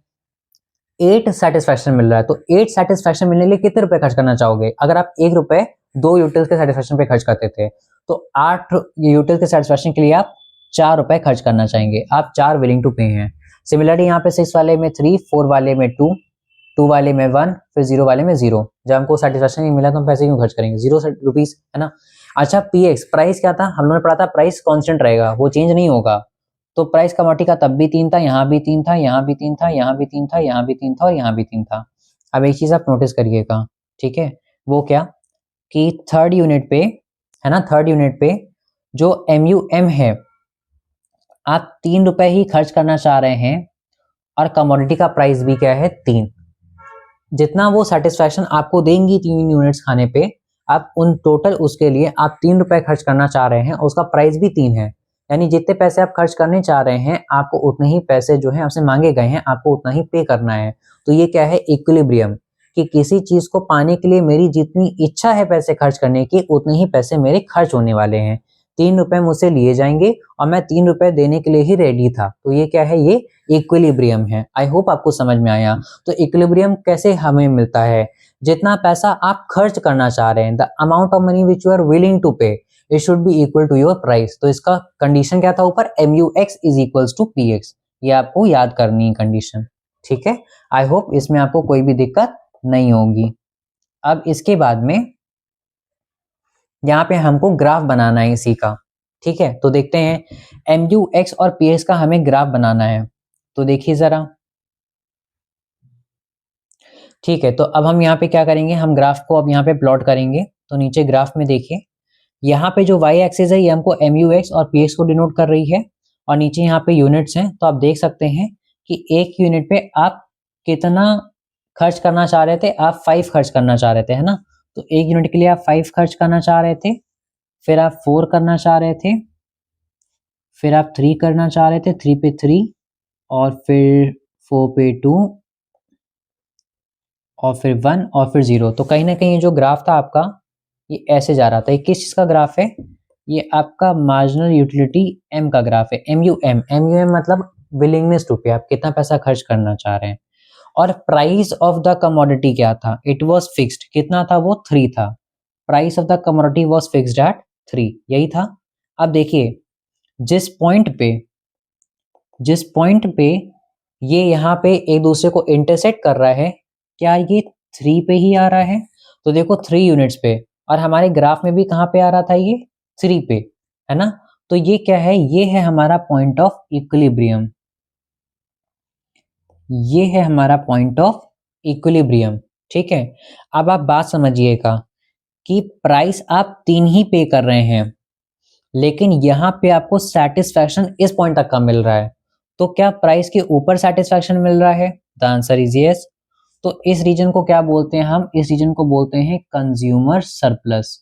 S1: 8 सेटिस्फेक्शन मिल रहा है, तो 8 सेटिस्फेक्शन मिलने के लिए कितने रुपए खर्च करना चाहोगे। अगर आप 1 रुपए 2 यूटिल्स के सेटिस्फेक्शन पे खर्च करते थे, तो 8 यूटिल के सेटिस्फेक्शन के लिए आप 4 रुपए खर्च करना चाहेंगे। आप 4 विलिंग टू पे हैं। सिमिलरली यहाँ पे 6 वाले में 3, 4 वाले में 2, 2 वाले में 1, फिर 0 वाले में 0। जब हमको सेटिस्फेक्शन नहीं मिला तो हम पैसे क्यों खर्च करेंगे, 0 रुपीज, है ना। अच्छा PX प्राइस क्या था, हम लोगों ने पढ़ा था प्राइस कांस्टेंट रहेगा, वो चेंज नहीं होगा। तो प्राइस कमोडिटी का तब भी 3 था, यहाँ भी 3 था, यहाँ भी 3 था, यहाँ भी 3 था, यहाँ भी 3 था और यहाँ भी 3 था। अब एक चीज आप नोटिस करिएगा, ठीक है, वो क्या कि थर्ड यूनिट पे, है ना, थर्ड यूनिट पे जो MUM है, आप 3 रुपए ही खर्च करना चाह रहे हैं और कमोडिटी का प्राइस भी क्या है, 3। जितना वो सेटिस्फेक्शन आपको देंगी 3 यूनिट्स खाने पे, आप उन टोटल उसके लिए आप 3 रुपए खर्च करना चाह रहे हैं, उसका प्राइस भी 3 है। यानी जितने पैसे आप खर्च करने चाह रहे हैं, आपको उतने ही पैसे जो है आपसे मांगे गए हैं, आपको उतना ही पे करना है। तो ये क्या है, इक्विलिब्रियम, कि किसी चीज को पाने के लिए मेरी जितनी इच्छा है पैसे खर्च करने की, उतने ही पैसे मेरे खर्च होने वाले हैं। ₹3 मुझसे लिए जाएंगे और मैं ₹3 देने के लिए ही रेडी था। तो ये क्या है, ये इक्विलिब्रियम है। आई होप आपको समझ में आया। तो इक्विलिब्रियम कैसे हमें मिलता है, जितना पैसा आप खर्च करना चाह रहे हैं, the amount of money which you are willing to pay, it should be equal to your price. तो इसका कंडीशन क्या था ऊपर, MUX is equals to PX। ये आपको याद करनी है कंडीशन, ठीक है। आई होप इसमें आपको कोई भी दिक्कत नहीं होगी। अब इसके बाद में यहाँ पे हमको ग्राफ बनाना है इसी का, ठीक है। तो देखते हैं MUX और PX का हमें ग्राफ बनाना है। तो देखिए जरा, ठीक है। तो अब हम यहाँ पे क्या करेंगे, हम ग्राफ को अब यहाँ पे प्लॉट करेंगे। तो नीचे ग्राफ में देखिए, यहाँ पे जो y एक्सिस है ये हमको MUX और PX को डिनोट कर रही है, और नीचे यहाँ पे यूनिट्स हैं। तो आप देख सकते हैं कि एक यूनिट पे आप कितना खर्च करना चाह रहे थे, आप 5 खर्च करना चाह रहे थे, है ना। तो एक यूनिट के लिए आप 5 खर्च करना चाह रहे थे, फिर आप 4 करना चाह रहे थे, फिर आप 3 करना चाह रहे थे, 3 पे 3, और फिर 4 पे 2, और फिर 1, और फिर 0। तो कहीं ना कहीं जो ग्राफ था आपका ये ऐसे जा रहा था। ये किस चीज का ग्राफ है, ये आपका मार्जिनल यूटिलिटी M का ग्राफ है। MUM मतलब विलिंगनेस टू पे, आप कितना पैसा खर्च करना चाह रहे हैं। और प्राइस ऑफ द कमोडिटी क्या था, इट वाज फिक्स्ड। कितना था वो, 3 था। Price of the commodity was fixed at 3, यही था। अब देखिए जिस पॉइंट पे ये यहाँ पे एक दूसरे को इंटरसेक्ट कर रहा है, क्या ये 3 पे ही आ रहा है। तो देखो 3 यूनिट्स पे, और हमारे ग्राफ में भी कहाँ पे आ रहा था, ये 3 पे, है ना। तो ये क्या है, ये है हमारा पॉइंट ऑफ इक्विलिब्रियम। ये है हमारा पॉइंट ऑफ इक्विलिब्रियम, ठीक है। अब आप बात समझिएगा कि प्राइस आप 3 ही पे कर रहे हैं, लेकिन यहाँ पे आपको सेटिस्फैक्शन इस पॉइंट तक का मिल रहा है। तो क्या प्राइस के ऊपर सेटिस्फैक्शन मिल रहा है, द आंसर इज यस। तो इस रीजन को क्या बोलते हैं हम, इस रीजन को बोलते हैं कंज्यूमर सरप्लस।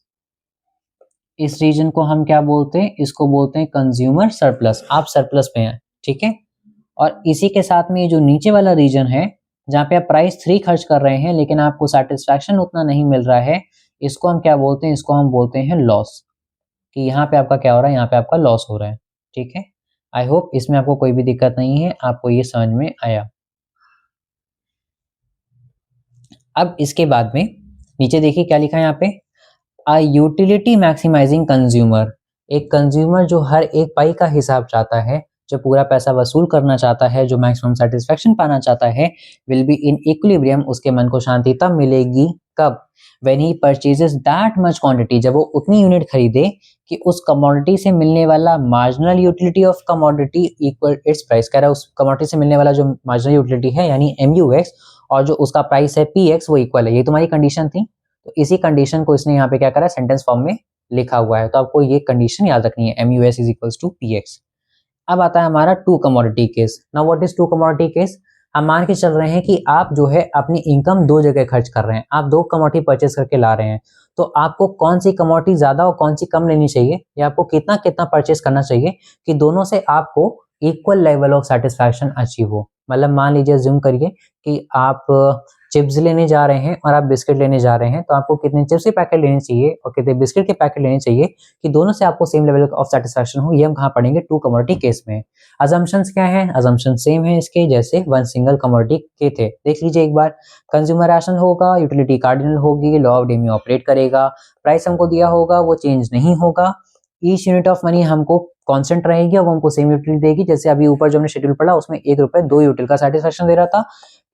S1: इस रीजन को हम क्या बोलते हैं, इसको बोलते हैं कंज्यूमर सरप्लस। आप सरप्लस पे हैं, ठीक है। और इसी के साथ में ये जो नीचे वाला रीजन है, जहाँ पे आप प्राइस 3 खर्च कर रहे हैं लेकिन आपको सेटिस्फैक्शन उतना नहीं मिल रहा है, इसको हम क्या बोलते हैं, इसको हम बोलते हैं लॉस। कि यहाँ पे आपका क्या हो रहा है, यहाँ पे आपका लॉस हो रहा है, ठीक है। आई होप इसमें आपको कोई भी दिक्कत नहीं है, आपको ये समझ में आया। अब इसके बाद में नीचे देखिए क्या लिखा है यहाँ पे, अ यूटिलिटी मैक्सिमाइजिंग कंज्यूमर। एक कंज्यूमर जो हर एक पाई का हिसाब चाहता है, जो पूरा पैसा वसूल करना चाहता है, जो मैक्सिमम सेटिस्फैक्शन पाना चाहता है, विल बी इन इक्विलिब्रियम। उसके मन को शांति तब मिलेगी, कब, when he purchases that much quantity, जब वो उतनी यूनिट खरीदे कि उस कमोडिटी से मिलने वाला marginal utility of commodity equal it's price. कह रहा है उस कमोडिटी से मिलने वाला जो मार्जिनल यूटिलिटी है यानी MUX, और जो उसका प्राइस है PX, वो इक्वल है। ये तुम्हारी कंडीशन थी। तो इसी कंडीशन को इसने यहाँ पे क्या करा, सेंटेंस फॉर्म में लिखा हुआ है। तो आपको ये कंडीशन याद रखनी है, MUS is equals to PX। अब आता है हमारा 2 commodity case. Now what is 2 commodity case. हम मान के चल रहे हैं कि आप जो है अपनी इनकम 2 जगह खर्च कर रहे हैं, आप 2 कमोडिटी परचेस करके ला रहे हैं। तो आपको कौन सी कमोडिटी ज्यादा और कौन सी कम लेनी चाहिए, या आपको कितना कितना परचेस करना चाहिए कि दोनों से आपको equal level of satisfaction achieve हो। मतलब मान लीजिए, ज्यूम करिए कि आप चिप्स लेने जा रहे हैं और आप बिस्किट लेने जा रहे हैं, तो आपको कितने चिप्स के पैकेट लेने चाहिए और कितने बिस्किट के पैकेट लेने चाहिए कि दोनों से आपको सेम लेवल ऑफ सेटिस्फैक्शन हो। ये हम कहाँ पढ़ेंगे, 2 कमोडिटी केस में। अजम्पशंस क्या हैं, अजम्पशन सेम है इसके जैसे 1 सिंगल कमोडिटी के थे। देख लीजिए एक बार, कंज्यूमर राशन होगा, यूटिलिटी कार्डिनल होगी, लॉ ऑफ डेमी ऑपरेट करेगा, प्राइस हमको दिया होगा वो चेंज नहीं होगा, ईच यूनिट ऑफ मनी हमको कांस्टेंट रहेगी और वो हमको सेम यूटिलिटी देगी। जैसे अभी ऊपर जो हमने शेड्यूल पढ़ा उसमें ₹1 2 यूटिल का सेटिस्फैक्शन दे रहा था।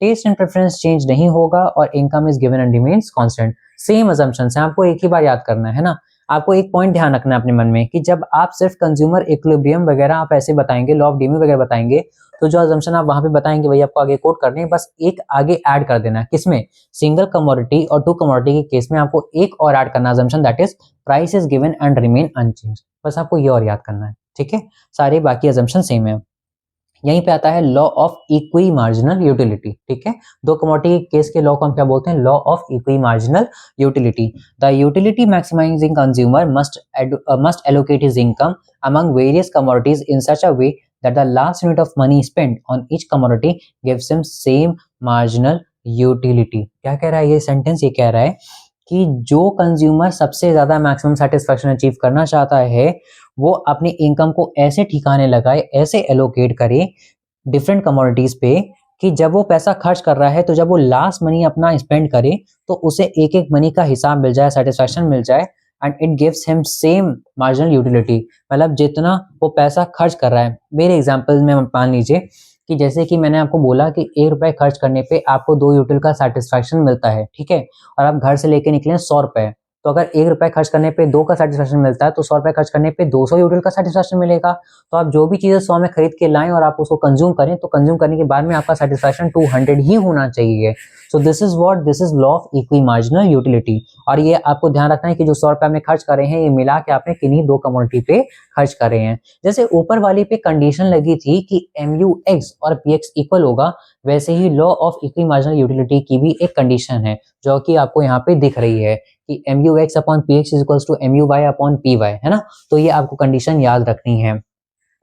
S1: टेस्ट एंड प्रेफरेंस चेंज नहीं होगा और income is given and remains constant. Same assumptions है, आपको एक ही बार याद करना है ना। आपको एक पॉइंट ध्यान रखना है अपने मन में कि जब आप सिर्फ कंज्यूमर इक्विलिब्रियम वगैरह आप ऐसे बताएंगे, लॉ ऑफ डेमी वगैरह बताएंगे, तो जो अजम्पशन आप वहां पे बताएंगे वही आपको आगे कोट करने हैं। बस एक आगे ऐड कर देना है, किसमें, सिंगल कमोडिटी और 2 कमोडिटी के केस में आपको एक और ऐड करना assumption, that is price is given and remain unchanged. बस आपको ये और याद करना है, ठीक है। सारे बाकी अजम्पशन सेम है। यहीं पे आता है law of equi marginal utility, ठीक है। 2 कमोडिटी केस के लॉ को हम क्या बोलते हैं, law of equi marginal utility. The utility maximising consumer must allocate his income among various commodities in such a way that the last unit of money spent on each commodity gives him same marginal utility। क्या कह रहा है ये सेंटेंस, ये कह रहा है कि जो कंज्यूमर सबसे ज़्यादा मैक्सिमम सेटिस्फैक्शन अचीव करना चाहता है वो अपनी इनकम को ऐसे ठिकाने लगाए, ऐसे एलोकेट करे डिफरेंट कमोडिटीज़ पे कि जब वो पैसा खर्च कर रहा है तो जब वो लास्ट मनी अपना स्पेंड करे तो उसे एक एक मनी का हिसाब मिल जाए, सेटिस्फैक्शन मिल जाए and it gives him same marginal utility. मतलब जितना वो पैसा खर्च कर रहा है, मेरे एग्जांपल में मान लीजिए कि जैसे कि मैंने आपको बोला कि 1 रुपए खर्च करने पे आपको 2 यूटिल का सेटिस्फैक्शन मिलता है, ठीक है, और आप घर से लेके निकले 100 रुपए, तो अगर 1 रुपए खर्च करने पे 2 का सेटिस्फैक्शन मिलता है तो 100 रुपए खर्च करने पे 200 यूटिल का सेटिस्फैक्शन मिलेगा। तो आप जो भी चीज़ें 100 में खरीद के लाएं और आप उसको कंज्यूम करें तो कंज्यूम करने के बाद में आपका सेटिस्फैक्शन 200 ही होना चाहिए। So this is law of equi marginal utility. और ये आपको ध्यान रखना है कि जो 100 रुपए आपने खर्च करे हैं ये मिला के आपने किन्हीं 2 कमोडिटी पे खर्च करे हैं। जैसे ऊपर वाली पे कंडीशन लगी थी कि MUX और PX इक्वल होगा, वैसे ही law of equi marginal utility की भी एक कंडीशन है जो कि आपको यहाँ पे दिख रही है कि MUX upon PX is equals to MUY upon PY, है ना। तो ये आपको कंडीशन याद रखनी है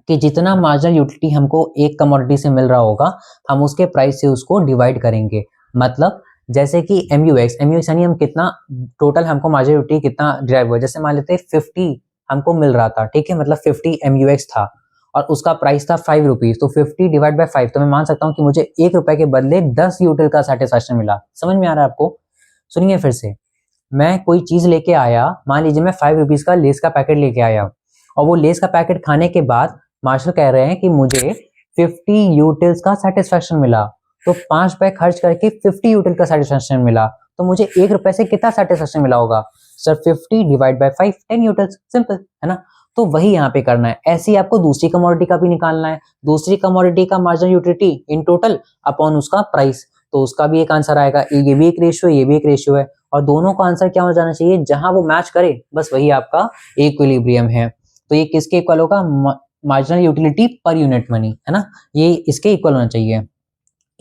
S1: कि जितना मार्जिनल यूटिलिटी हमको एक कमोडिटी से मिल रहा होगा हम उसके प्राइस से उसको डिवाइड करेंगे। मतलब जैसे कि MUX यानी हम कितना टोटल हमको मार्जिनल यूटिलिटी कितना डिराइव हुआ, जैसे मान लेते हैं 50 हमको मिल रहा था, ठीक है, मतलब 50 MUX था और उसका प्राइस था 5 रुपीज, तो 50 डिवाइड बाय 5, तो मैं मान सकता हूँ कि मुझे 1 रुपए के बदले 10 यूटिल का सेटिस्फैक्शन मिला। समझ में आ रहा है आपको? सुनिए फिर से, मैं कोई चीज लेके आया, मान लीजिए मैं 5 रुपीज का लेस का पैकेट लेके आया और वो लेस का पैकेट खाने के बाद मार्शल कह रहे हैं कि मुझे 50 यूटिल्स का सेटिस्फैक्शन मिला, तो 5 रुपए खर्च करके 50 यूटिल का सेटिस्फैक्शन मिला, तो मुझे 1 रुपए से कितना सेटिस्फैक्शन मिला होगा sir? 50 divide by 5, 10 utils, simple है ना। तो वही यहाँ पे करना है। ऐसे ही आपको दूसरी कमोडिटी का भी निकालना है, दूसरी कमोडिटी का marginal utility in total upon उसका प्राइस, तो उसका भी एक आंसर आएगा। ये भी एक रेशियो है, ये भी एक रेशियो है, और दोनों का आंसर क्या हो जाना चाहिए? जहां वो मैच करे बस वही आपका इक्विलिब्रियम है। तो ये किसके इक्वल होगा? Marginal utility per unit money, है ना, ये इसके इक्वल होना चाहिए।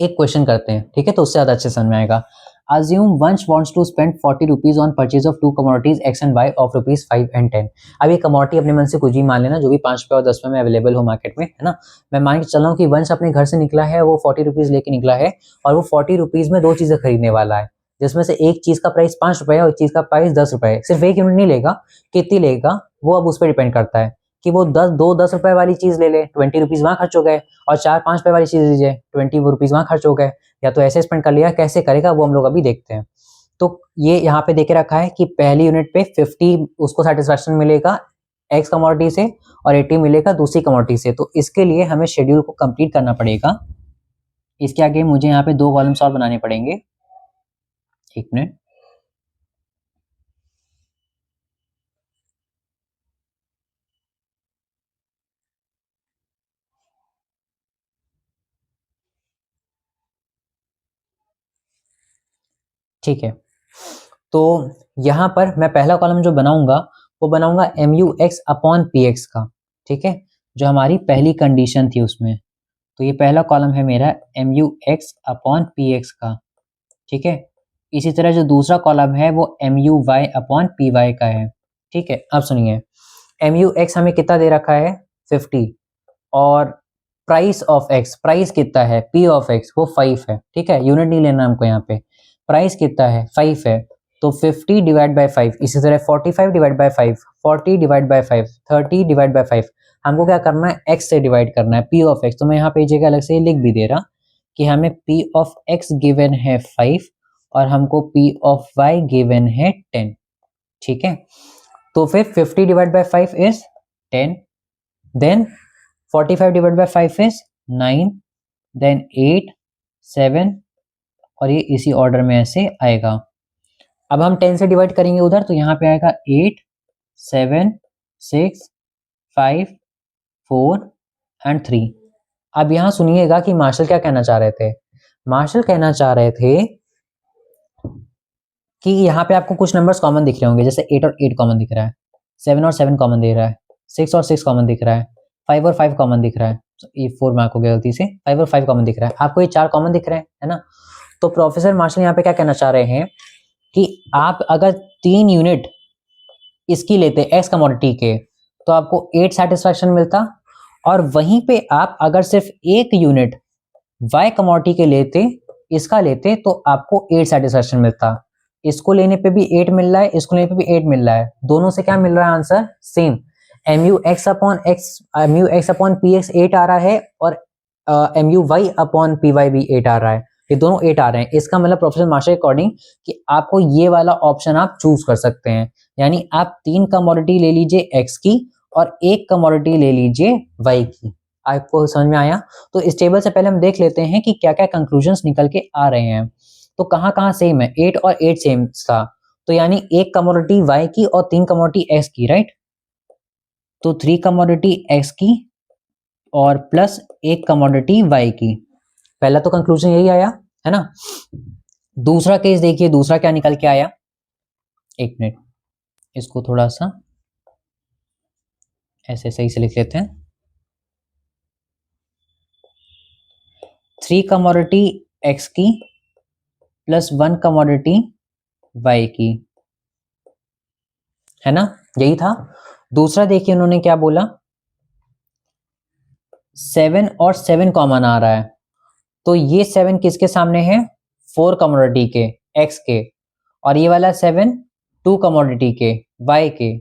S1: एक क्वेश्चन करते हैं, ठीक है, तो उससे ज्यादा अच्छे समझ में आएगा। Assume Vansh wants to spend 40 rupees on purchase of two commodities X and Y of rupees 5 and 10। अब ये कमोडिटी अपने मन से कुछ भी मान लेना जो भी 5 रुपए और 10 रुपए में अवेलेबल हो मार्केट में, है ना। मैं मान के चल रहा हूँ कि वंश अपने घर से निकला है, वो 40 रुपीज लेके निकला है और वो 40 रुपीज में 2 चीजें खरीदने वाला है, जिसमें से एक चीज का प्राइस 5 रुपए है और एक चीज का प्राइस 10 रुपए है। सिर्फ एक यूनिट नहीं लेगा, कितनी लेगा वो अब उस पर डिपेंड करता है कि वो 10 रुपए वाली चीज ले ले, 20 रुपीज वहां खर्च हो गए, और 4-5 रुपए वाली चीज लीजिए, 20 रुपीज वहां खर्च हो गए, या तो ऐसे स्पेंड कर लिया, कैसे करेगा वो हम लोग अभी देखते हैं। तो ये यहाँ पे देके रखा है कि पहली यूनिट पे 50 उसको सेटिस्फैक्शन मिलेगा एक्स कमोडिटी से और 80 मिलेगा दूसरी कमोडिटी से। तो इसके लिए हमें शेड्यूल को कंप्लीट करना पड़ेगा। इसके आगे मुझे यहाँ पे 2 कॉलम्स और बनाने पड़ेंगे। एक मिनट, ठीक है। तो यहाँ पर मैं पहला कॉलम जो बनाऊंगा वो बनाऊंगा MUX अपॉन PX का, ठीक है, जो हमारी पहली कंडीशन थी उसमें। तो ये पहला कॉलम है मेरा MUX अपॉन PX का, ठीक है। इसी तरह जो दूसरा कॉलम है वो MUY अपॉन PY का है, ठीक है। अब सुनिए, MUX हमें कितना दे रखा है? 50, और प्राइस ऑफ एक्स, प्राइस कितना है? P ऑफ एक्स वो 5 है, ठीक है, यूनिट नहीं लेना हमको यहाँ पे। प्राइस कितना है? 5 है, तो 50 डिवाइड बाय 5, इसी तरह 45 divide by 5, 40 divide by 5, 30 divide by 5। हमको क्या करना है? x से डिवाइड करना है, P ऑफ एक्स। तो मैं यहाँ पे जगह अलग से लिख भी दे रहा कि हमें P ऑफ x गिवन है 5 और हमको P ऑफ y गिवन है 10, ठीक है। तो फिर 50 divide by 5 is 10, then 45 divide by 5 is 9, then 8, 7, और ये इसी ऑर्डर में ऐसे आएगा। अब हम 10 से डिवाइड करेंगे उधर, तो यहाँ पे आएगा 8, 7, 6, 5, 4 एंड 3। अब यहाँ सुनिएगा कि मार्शल क्या कहना चाह रहे थे। मार्शल कहना चाह रहे थे कि यहाँ पे आपको कुछ नंबर्स कॉमन दिख रहे होंगे, जैसे 8 और 8 कॉमन दिख रहा है, 7 और 7 कॉमन दिख रहा है, 6 और 6 कॉमन दिख रहा है, 5 और 5 कॉमन दिख रहा है, ये 4 मार्क हो गया गलती से, 5 और 5 कॉमन दिख रहा है, आपको ये 4 कॉमन दिख रहे हैं, है ना। तो प्रोफेसर मार्शल यहाँ पे क्या कहना चाह रहे हैं कि आप अगर 3 यूनिट इसकी लेते एक्स कमोडिटी के तो आपको 8 सेटिस्फैक्शन मिलता, और वहीं पे आप अगर सिर्फ 1 यूनिट वाई कमोडिटी के लेते, इसका लेते, तो आपको 8 सेटिस्फैक्शन मिलता। इसको लेने पे भी 8 मिल रहा है, इसको लेने पे भी 8 मिल रहा है, दोनों से क्या मिल रहा है answer same. mu x upon P X 8 आ रहा है और mu y upon P Y भी 8 आ रहा है, ये दोनों 8 आ रहे हैं। इसका मतलब प्रोफेसर मार्शल अकॉर्डिंग कि आपको ये वाला ऑप्शन आप चूज कर सकते हैं, यानी आप 3 कमोडिटी ले लीजिए x की और 1 कमोडिटी ले लीजिए y की। आपको समझ में आया? तो इस टेबल से पहले हम देख लेते हैं कि क्या क्या कंक्लूजन्स निकल के आ रहे हैं। तो कहाँ कहाँ सेम है, 8 और 8 सेम था, तो यानी 1 कमोडिटी y की और 3 कमोडिटी x की, राइट। तो 3 कमोडिटी x की और प्लस 1 कमोडिटी y की, पहला तो कंक्लूजन यही आया है ना। दूसरा केस देखिए, दूसरा क्या निकल के आया, एक मिनट इसको थोड़ा सा ऐसे सही से लिख लेते हैं। 3 कमोडिटी x की प्लस 1 कमोडिटी y की, है ना, यही था। दूसरा देखिए उन्होंने क्या बोला, 7 और 7 कॉमन आ रहा है, तो ये 7 किसके सामने है, 4 कमोडिटी के x के, और ये वाला 7 2 कमोडिटी के y के,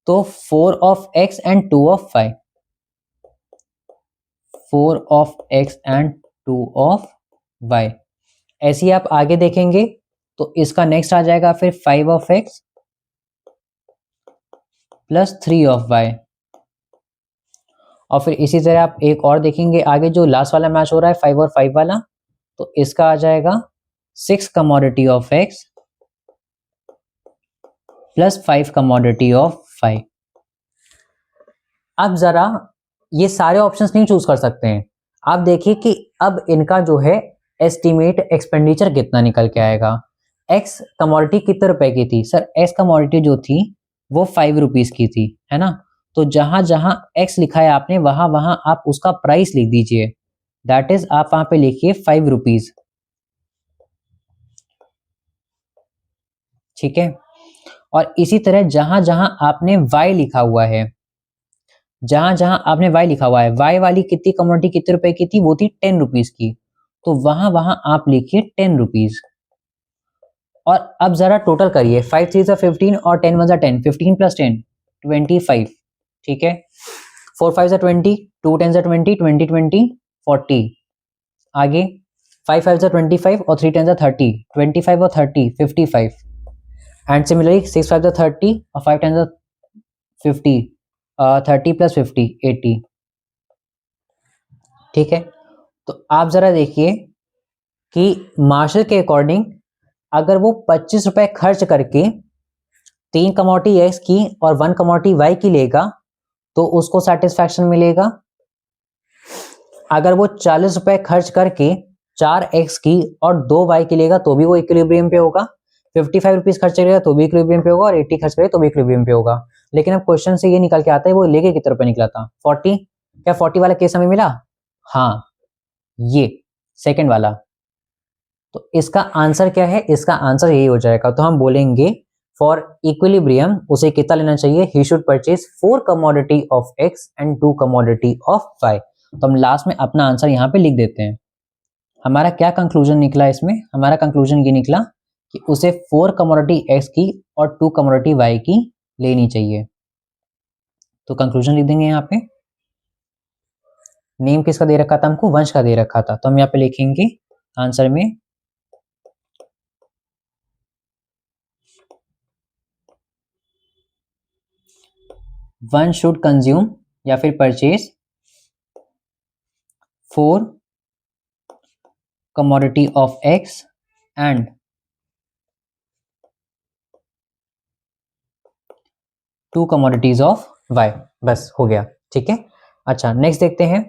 S1: तो 4 of x and 2 of y, 4 of x and 2 of y। ऐसे ही आप आगे देखेंगे तो इसका नेक्स्ट आ जाएगा फिर 5 of x plus 3 of y, और फिर इसी तरह आप एक और देखेंगे आगे जो लास्ट वाला मैच हो रहा है 5 और 5 वाला, तो इसका आ जाएगा 6 commodity of x plus 5 commodity of y। अब जरा ये सारे ऑप्शंस नहीं चूज कर सकते हैं, आप देखिए कि अब इनका जो है एस्टिमेट एक्सपेंडिचर कितना निकल के आएगा। x कमोडिटी कितने रुपए की थी सर, x कमोडिटी जो थी वो 5 रुपीज की थी, है ना। तो जहां जहां x लिखा है आपने वहां वहां आप उसका प्राइस लिख दीजिए, दैट इज आप वहां पे लिखिए 5 रुपीज, ठीक है। और इसी तरह जहां जहां आपने y लिखा हुआ है, जहां जहां आपने y लिखा हुआ है, y वाली कितनी कमोडिटी कितने रुपए की थी, वो थी 10 रुपीज की, तो वहां वहां आप लिखिए 10 रुपीज। और अब जरा टोटल करिए, 5 3 15 और 10 1 10, 15 प्लस 10 25, ठीक है। 4 5 20, 2 10 20, 20 20 40, आगे 5 5 25 और 3 10 30, 25 और 30 55, एंड सिमिलरली 6 5 30 और 5 10 50, 30 प्लस 50 80, ठीक है। तो आप जरा देखिए कि मार्शल के अकॉर्डिंग अगर वो 25 रुपए खर्च करके 3 कमोडिटी एक्स की और 1 कमोडिटी वाई की लेगा तो उसको सेटिस्फैक्शन मिलेगा। अगर वो 40 रुपए खर्च करके 4 एक्स की और 2 वाई की लेगा तो भी वो इक्विलिब्रियम पे होगा, 55 रुपीज खर्च करेगा तो भी इक्विलिब्रियम पे होगा, और 80 खर्च करेगा तो भी इक्विलिब्रियम पे होगा। लेकिन अब क्वेश्चन से ये निकल के आता है वो लेके कितने रुपए निकला था, 40। क्या 40 वाला केस हमें मिला, हाँ ये सेकंड वाला। तो इसका आंसर क्या है, इसका आंसर यही हो जाएगा। तो हम बोलेंगे फॉर इक्विलिब्रियम उसे कितना लेना चाहिए, he should purchase 4 commodity of x and 2 commodity of y। तो हम लास्ट में अपना आंसर यहाँ पे लिख देते हैं। हमारा क्या कंक्लूजन निकला इसमें, हमारा कंक्लूजन ये निकला कि उसे 4 कमोडिटी x की और 2 कमोडिटी y की लेनी चाहिए। तो कंक्लूजन लिख देंगे यहाँ पे। नेम किसका दे रखा था हमको, वंश का दे रखा था, तो हम यहाँ पे लिखेंगे आंसर में वन शुड कंज्यूम या फिर purchase 4 commodity of x and 2 commodities of y। बस हो गया, ठीक है। अच्छा नेक्स्ट देखते हैं।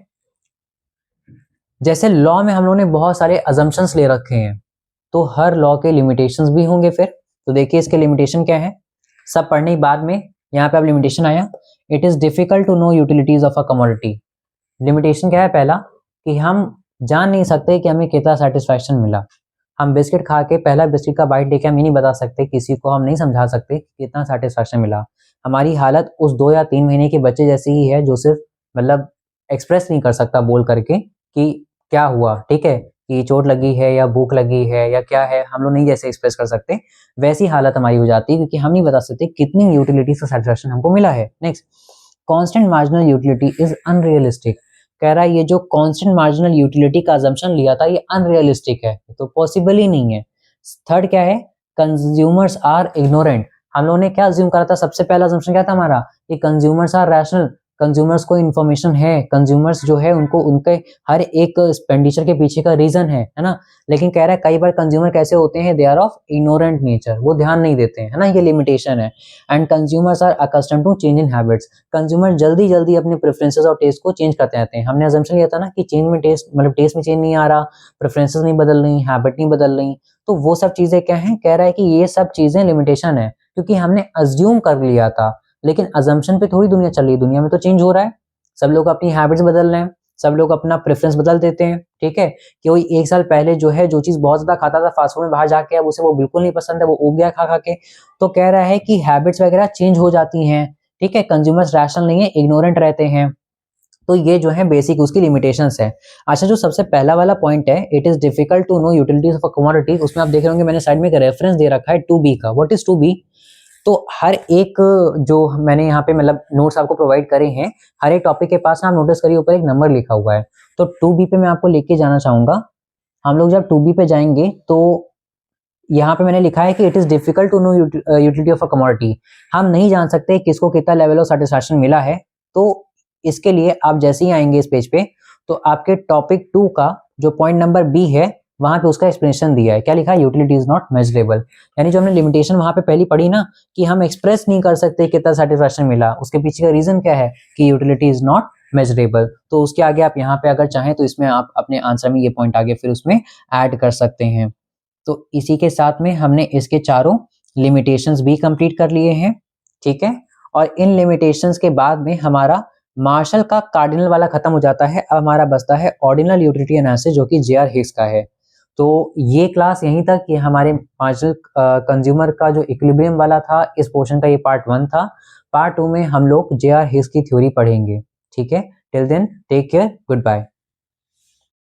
S1: जैसे लॉ में हम लोगों ने बहुत सारे अजम्पशंस ले रखे हैं, तो हर लॉ के लिमिटेशंस भी होंगे फिर। तो देखिए इसके लिमिटेशन क्या है, सब पढ़ने के बाद में यहाँ पे अब लिमिटेशन आया, it is difficult to know utilities of a commodity. Limitation क्या है, पहला कि हम जान नहीं सकते कि हमें कितना सेटिस्फैक्शन मिला। हम बिस्किट खा के पहला बिस्किट का बाइट देके हम ये नहीं बता सकते, किसी को हम नहीं समझा सकते कि कितना सेटिस्फैक्शन मिला। हमारी हालत उस 2 या 3 महीने के बच्चे जैसी ही है जो सिर्फ मतलब एक्सप्रेस नहीं कर सकता बोल करके कि क्या हुआ, ठीक है। कि चोट लगी है या भूख लगी है या क्या है, हम लोग नहीं जैसे एक्सप्रेस कर सकते, वैसी हालत हमारी हो जाती है, क्योंकि हम नहीं बता सकते कितनी यूटिलिटी से सेटिस्फेक्शन हमको मिला है। Next, constant marginal utility is unrealistic. कह रहा है ये जो कांस्टेंट मार्जिनल यूटिलिटी का अजम्पशन लिया था ये अनरियलिस्टिक है, तो पॉसिबल ही नहीं है। थर्ड क्या है, कंज्यूमर्स आर इग्नोरेंट। हम लोगों ने क्या अज्यूम करा था, सबसे पहला अजम्पशन क्या था हमारा, कि कंज्यूमर्स आर रैशनल, कंज्यूमर्स को इन्फॉर्मेशन है, कंज्यूमर्स जो है उनको उनके हर एक एक्सपेंडिचर के पीछे का रीजन है ना। लेकिन कह रहा है कई बार कंज्यूमर कैसे होते हैं, they are of ignorant nature, वो ध्यान नहीं देते हैं, है ना, ये लिमिटेशन है। And consumers are accustomed to change in habits, consumer जल्दी जल्दी अपने प्रेफरेंसेस और टेस्ट को चेंज करते रहते हैं। हमने अजम्पशन लिया था ना कि चेंज में टेस्ट, मतलब टेस्ट में चेंज नहीं आ रहा, प्रेफरेंसेस नहीं बदल रही, हैबिट नहीं बदल रही, तो वो सब चीजें क्या है, कह रहा है कि ये सब चीजें लिमिटेशन है, क्योंकि हमने अज्यूम कर लिया था। लेकिन अजम्पशन पे थोड़ी दुनिया चल रही है, दुनिया में तो चेंज हो रहा है, सब लोग अपनी हैबिट्स बदल रहे हैं, सब लोग अपना प्रेफरेंस बदल देते हैं। ठीक है, कि कोई एक साल पहले जो है जो चीज बहुत ज्यादा खाता था फास्ट फूड में बाहर जाके, अब उसे वो बिल्कुल नहीं पसंद है, वो उग गया खा खा के। तो कह रहा है कि हैबिट्स वगैरह चेंज हो जाती हैं। ठीक है, कंज्यूमर्स रैशनल नहीं है, इग्नोरेंट रहते हैं। तो ये जो है बेसिक उसकी लिमिटेशंस है। अच्छा, जो सबसे पहला वाला पॉइंट है, it is difficult to know utilities of a commodity, उसमें आप देख रहे होंगे मैंने साइड में एक रेफरेंस दे रखा है 2B का। What is 2B? तो हर एक जो मैंने यहाँ पे मतलब नोट्स आपको प्रोवाइड करे हैं, हर एक टॉपिक के पास ना आप नोटिस करिए ऊपर एक नंबर लिखा हुआ है। तो 2B पे मैं आपको लेके जाना चाहूंगा। हम लोग जब 2B पे जाएंगे तो यहाँ पे मैंने लिखा है कि it is difficult to know utility of a commodity. हम नहीं जान सकते किसको कितना लेवल ऑफ सेटिस्फैक्शन मिला है। तो इसके लिए आप जैसे ही आएंगे इस पेज पे, तो आपके टॉपिक 2 का जो पॉइंट नंबर B है, वहां पे उसका एक्सप्लेनेशन दिया है। क्या लिखा है, यूटिलिटी इज नॉट मेजरेबल। यानी जो हमने लिमिटेशन वहां पे पहली पढ़ी ना, कि हम एक्सप्रेस नहीं कर सकते कितना सेटिस्फैक्शन मिला, उसके पीछे का रीजन क्या है, कि यूटिलिटी इज नॉट मेजरेबल। तो उसके आगे आप यहाँ पे अगर चाहें तो इसमें आप अपने आंसर में ये पॉइंट आगे फिर उसमें ऐड कर सकते हैं। तो इसी के साथ में हमने इसके चारों लिमिटेशंस भी कंप्लीट कर लिए हैं। ठीक है, और इन लिमिटेशंस के बाद में हमारा मार्शल का कार्डिनल वाला खत्म हो जाता है। अब हमारा बचता है ऑर्डिनल यूटिलिटी एनालिसिस, जो कि J.R. हिग्स का है। तो ये क्लास यहीं तक, ये हमारे मार्शल कंज्यूमर का जो इक्विलिब्रियम वाला था, इस पोर्शन का ये पार्ट 1 था। पार्ट 2 में हम लोग J.R. हिग्स की थ्योरी पढ़ेंगे। ठीक है, till then take care, good bye.